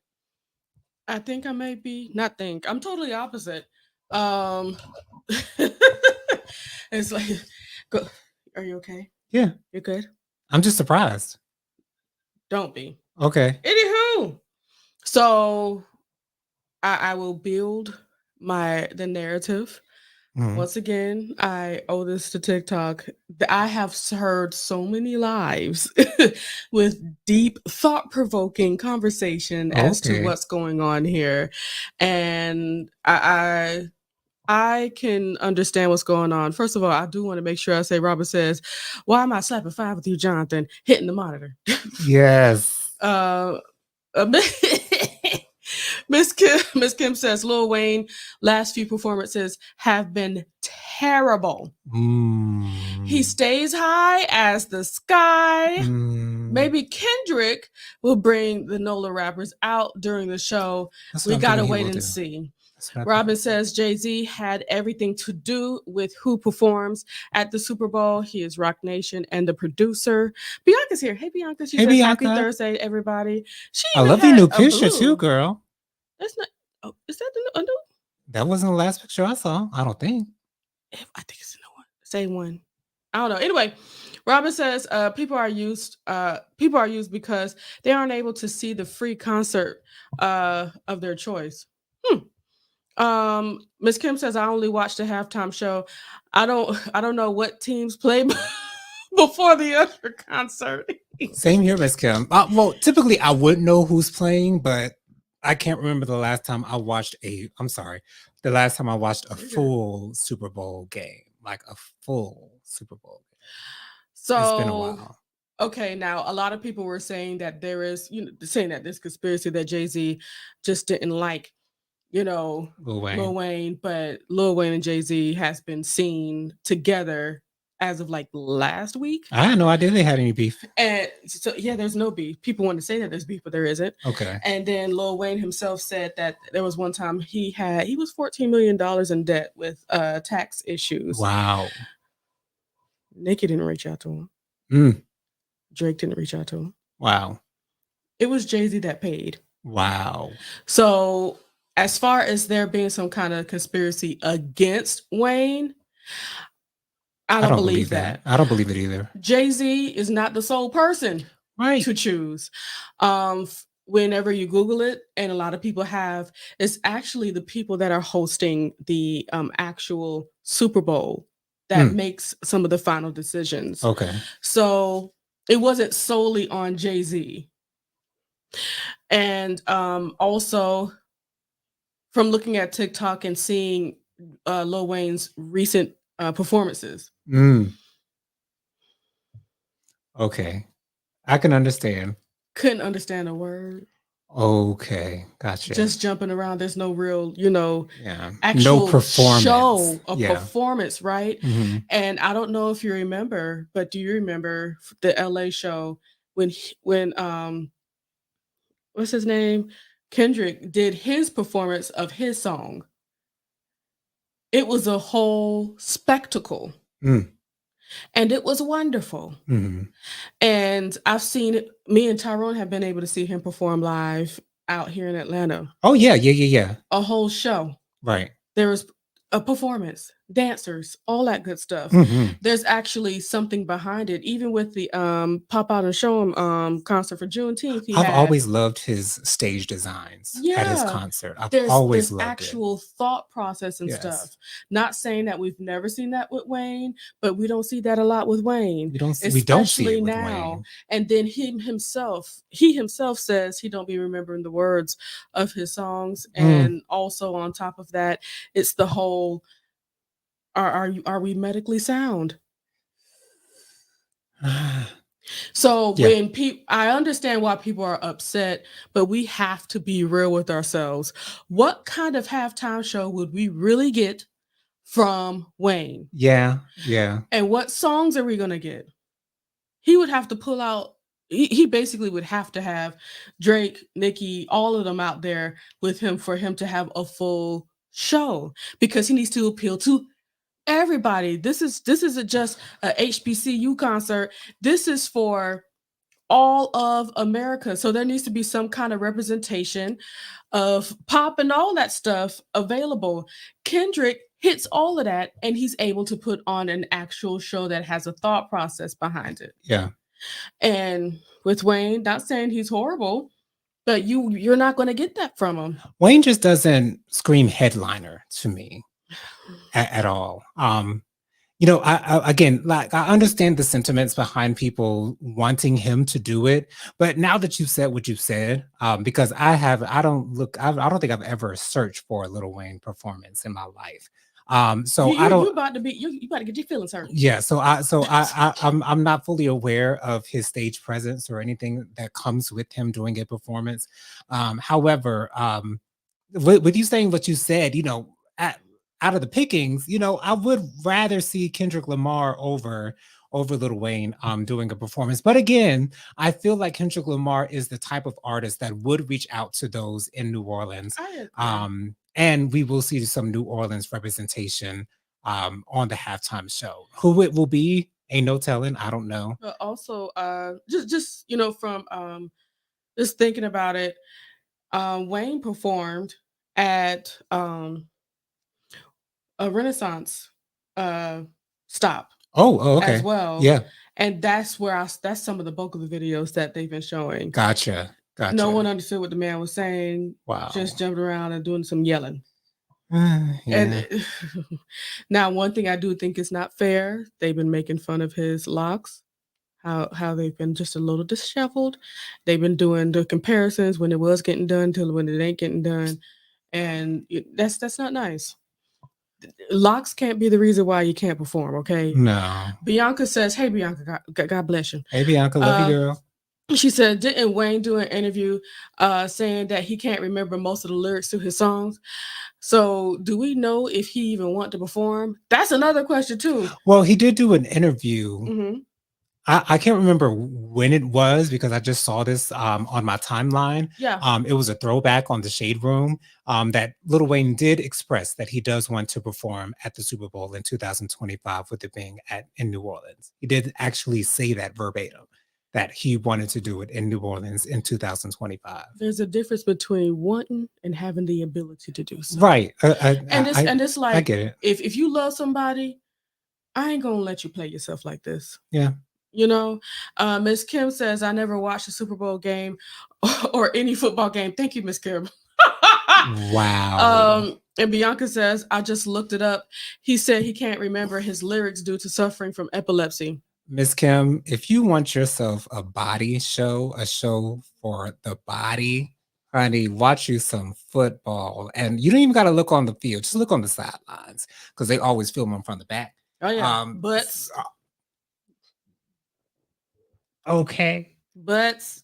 I think I may be not think. I'm totally opposite. Um it's like go, are you okay? Yeah, You good? I'm just surprised. Don't be. Okay. Anywho, so I will build the narrative. Mhm. Once again, I owe this to TikTok. I have heard so many lives with deep, thought provoking conversation as to Okay. what's going on here. And I can understand what's going on. First of all, I do want to make sure I say Robert says, "Why am I slapping five with you, Jonathan?" Hitting the monitor. Yes. uh, Miss Kim says Lil Wayne last few performances have been terrible. He Mm. stays high as the sky. Mm. Maybe Kendrick will bring the NOLA rappers out during the show. That's what We I'm gotta thinking he wait will and do. see. That's what I think. Robin says Jay-Z had everything to do with who performs at the Super Bowl. He is Rock Nation and the producer. Bianca's here. Hey Bianca. She Hey, says happy Bianca. Thursday, everybody. She I even love your had new a picture too, blue. girl. That's not. Oh, is that the new? That wasn't the last picture I saw. I don't think. I think it's the new one. Same one. I don't know. Anyway, Robin says people are used because they aren't able to see the free concert of their choice. Miss Kim says I only watched the halftime show. I don't know what teams play before the other concert. Same here, Miss Kim. Well, typically I would know who's playing, but I can't remember the last time I watched the last time I watched a full Super Bowl game, like a full Super Bowl game. It's been a So while. okay, now a lot of people were saying that there is, saying that this conspiracy that Jay-Z just didn't like, Lil Wayne. Lil Wayne, but Lil Wayne and Jay-Z has been seen together as of like last week. I had no idea they had any beef. And so yeah, there's no beef. People want to say that there's beef, but there isn't. Okay. And then Lil Wayne himself said that there was one time he was $14 million in debt with tax issues. Wow. Nicki didn't reach out to him. Mm. Drake didn't reach out to him. Wow. It was Jay-Z that paid. Wow. So as far as there being some kind of conspiracy against Wayne, I don't believe that. I don't believe it either. Jay-Z is not the sole person to choose. Whenever you Google it, and a lot of people have, it's actually the people that are hosting the actual Super Bowl that makes some of the final decisions. Okay. So it wasn't solely on Jay-Z. And also from looking at TikTok and seeing Lil Wayne's recent performances. Okay. I can understand. Couldn't understand a word. Okay, gotcha. Just jumping around. There's no real, no actual performance. show of performance, right? Mm-hmm. And I don't know if you remember, but do you remember the LA show when what's his name? Kendrick did his performance of his song. It was a whole spectacle. And it was wonderful. And I've seen me and Tyrone have been able to see him perform live out here in Atlanta. Oh, yeah. A whole show. Right. There was a performance, dancers, all that good stuff. There's actually something behind it. Even with the Pop Out and Show 'em concert for Juneteenth, I've always loved his stage designs at his concert. I've always loved actual thought process and stuff. Not saying that we've never seen that with Wayne, but we don't see that a lot with Wayne. We don't see it with now. Wayne. And then he himself says he don't be remembering the words of his songs. And also on top of that, it's the whole are we medically sound? So when I understand why people are upset, but we have to be real with ourselves. What kind of halftime show would we really get from Wayne? Yeah. And what songs are we going to get? He would have to pull out, he basically would have to have Drake, Nicki, all of them out there with him for him to have a full show, because he needs to appeal to everybody. This isn't just a HBCU concert. This is for all of America. So there needs to be some kind of representation of pop and all that stuff available. Kendrick hits all of that, and he's able to put on an actual show that has a thought process behind it. Yeah. And with Wayne, not saying he's horrible, but you're not going to get that from him. Wayne just doesn't scream headliner to me at all. Again, like I understand the sentiments behind people wanting him to do it, but now that you've said what you've said, because I don't think I've ever searched for a Lil Wayne performance in my life. So I don't. You about to be you about to get your feelings hurt. Yeah, I'm not fully aware of his stage presence or anything that comes with him doing a performance. However, with you saying what you said, out of the pickings, I would rather see Kendrick Lamar over Lil Wayne doing a performance. But again, I feel like Kendrick Lamar is the type of artist that would reach out to those in New Orleans. I agree. And we will see some New Orleans representation on the halftime show. Who it will be, ain't no telling. I don't know. But also, just from just thinking about it, Wayne performed at a Renaissance stop Okay. as well. Yeah. And that's that's some of the bulk of the videos that they've been showing. Gotcha. No one understood what the man was saying. Wow. Just jumped around and doing some yelling. Yeah. And now, one thing I do think is not fair. They've been making fun of his locks, how they've been just a little disheveled. They've been doing the comparisons when it was getting done till when it ain't getting done, and that's not nice. Locks can't be the reason why you can't perform. Okay. No. Bianca says, "Hey, Bianca, God bless you. Hey, Bianca, love you, girl." She said, didn't Wayne do an interview saying that he can't remember most of the lyrics to his songs? So do we know if he even want to perform? That's another question too. Well, he did do an interview. Mm-hmm. I can't remember when it was because I just saw this on my timeline. Yeah. It was a throwback on the Shade Room that Lil Wayne did express that he does want to perform at the Super Bowl in 2025 with it being in New Orleans. He did actually say that verbatim, that he wanted to do it in New Orleans in 2025. There's a difference between wanting and having the ability to do so. Right. And it's like, I get it. If you love somebody, I ain't gonna let you play yourself like this. Yeah. Miss Kim says, I never watched a Super Bowl game or any football game. Thank you, Miss Kim. Wow. And Bianca says, I just looked it up. He said he can't remember his lyrics due to suffering from epilepsy. Miss Kim, if you want yourself a body show, a show for the body, honey, watch you some football. And you don't even got to look on the field. Just look on the sidelines because they always film them from the back. Oh, yeah. Butts. Okay. Butts.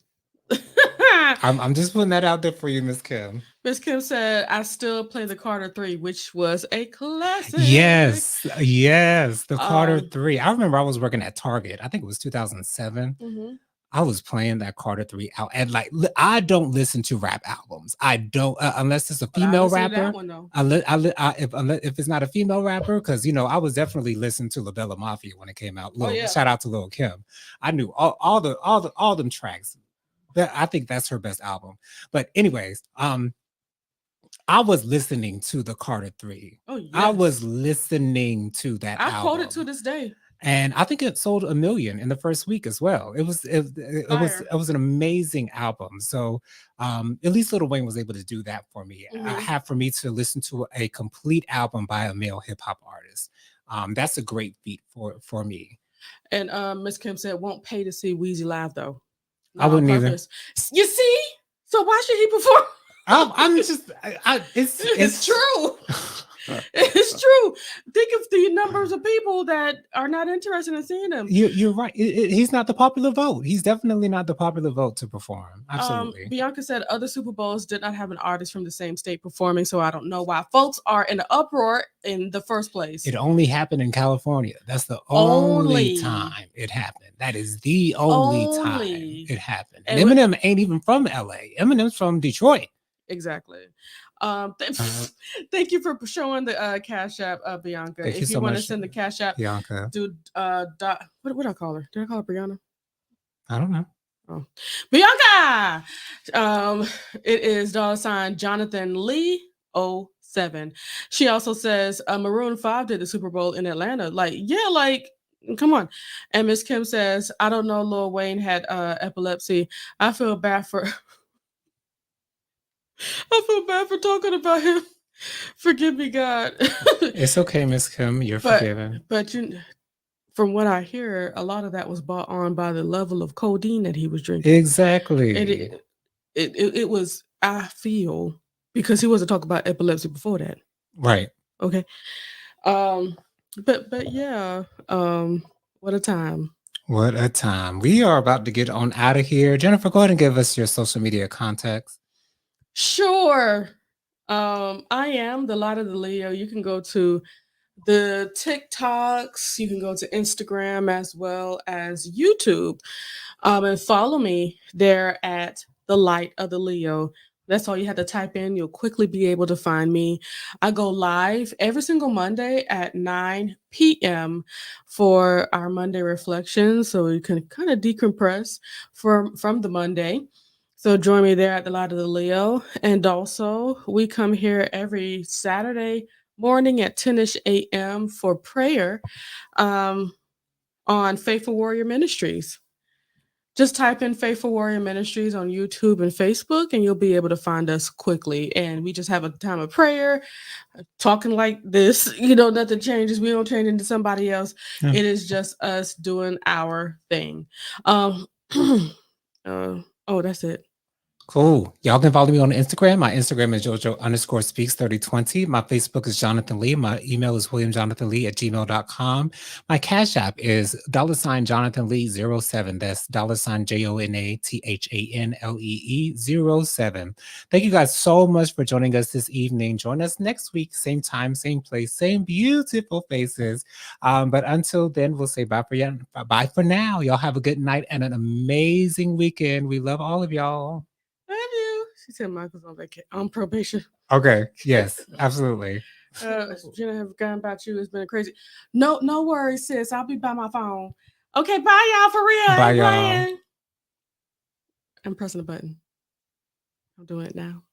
I'm just putting that out there for you, Miss Kim. Miss Kim said, I still play the Carter 3, which was a classic. Yes. The Carter 3. I remember I was working at Target. I think it was 2007. Mm-hmm. I was playing that Carter 3 out. And like, I don't listen to rap albums. I don't, unless it's a female rapper. If it's not a female rapper, because, I was definitely listening to La Bella Mafia when it came out. Shout out to Lil Kim. I knew all them tracks. I think that's her best album. But anyways, I was listening to the Carter 3. Oh, yes. I was listening to that album. I quote it to this day. And I think it sold 1 million in the first week as well. It was an amazing album. So at least Lil Wayne was able to do that for me. Mm-hmm. For me to listen to a complete album by a male hip hop artist. That's a great feat for me. And Miss Kim said, won't pay to see Weezy live though. I wouldn't either. You see? So why should he perform? I'm just. It's true. It's true. Think of the numbers of people that are not interested in seeing him. You're right. He's not the popular vote. He's definitely not the popular vote to perform. Absolutely. Bianca said other Super Bowls did not have an artist from the same state performing, so I don't know why folks are in an uproar in the first place. It only happened in California. That's the only time it happened. That is the only time it happened. And Eminem ain't even from LA. Eminem's from Detroit. Exactly. Thank you for showing the Cash App, Bianca. Thank if you want to send the Cash App, Bianca, do what did I call her? Did I call her Brianna? I don't know. Oh, Bianca. It is $ Jonathan Lee 07. She also says Maroon 5 did the Super Bowl in Atlanta. Come on. And Miss Kim says, I don't know Lil Wayne had epilepsy. I feel bad for I feel bad for talking about him. Forgive me, God. It's okay, Miss Kim. You're but forgiven. but from what I hear, a lot of that was brought on by the level of codeine that he was drinking. And Exactly. it was, I feel, because he wasn't talking about epilepsy before that. Right. Okay. Um, but yeah, what a time. What a time. We are about to get on out of here. Jennifer, go ahead and give us your social media contacts. Sure. I am the Light of the Leo. You can go to the TikToks, you can go to Instagram as well as YouTube. And follow me there at the Light of the Leo. That's all you have to type in. You'll quickly be able to find me. I go live every single Monday at 9 p.m. for our Monday reflections. So you can kind of decompress from the Monday. So join me there at the Light of the Leo. And also, we come here every Saturday morning at 10ish a.m. for prayer on Faithful Warrior Ministries. Just type in Faithful Warrior Ministries on YouTube and Facebook, and you'll be able to find us quickly. And we just have a time of prayer, talking like this. Nothing changes. We don't change into somebody else. Yeah. It is just us doing our thing. That's it. Cool. Y'all can follow me on Instagram. My Instagram is JoJo_speaks3020. My Facebook is Jonathan Lee. My email is williamjonathanlee@gmail.com. My Cash App is $Jonathan Lee 07. That's $JonaThanlee 07. Thank you guys so much for joining us this evening. Join us next week, same time, same place, same beautiful faces. But until then, we'll say bye for you. Bye for now. Y'all have a good night and an amazing weekend. We love all of y'all. Love you. She said Michael's on probation. Okay. Yes, absolutely. Jenna, have forgotten about you. It's been crazy. No worries, sis. I'll be by my phone. Okay, bye, y'all. For real. Bye, I ain't y'all. playing. I'm pressing the button. I'm doing it now.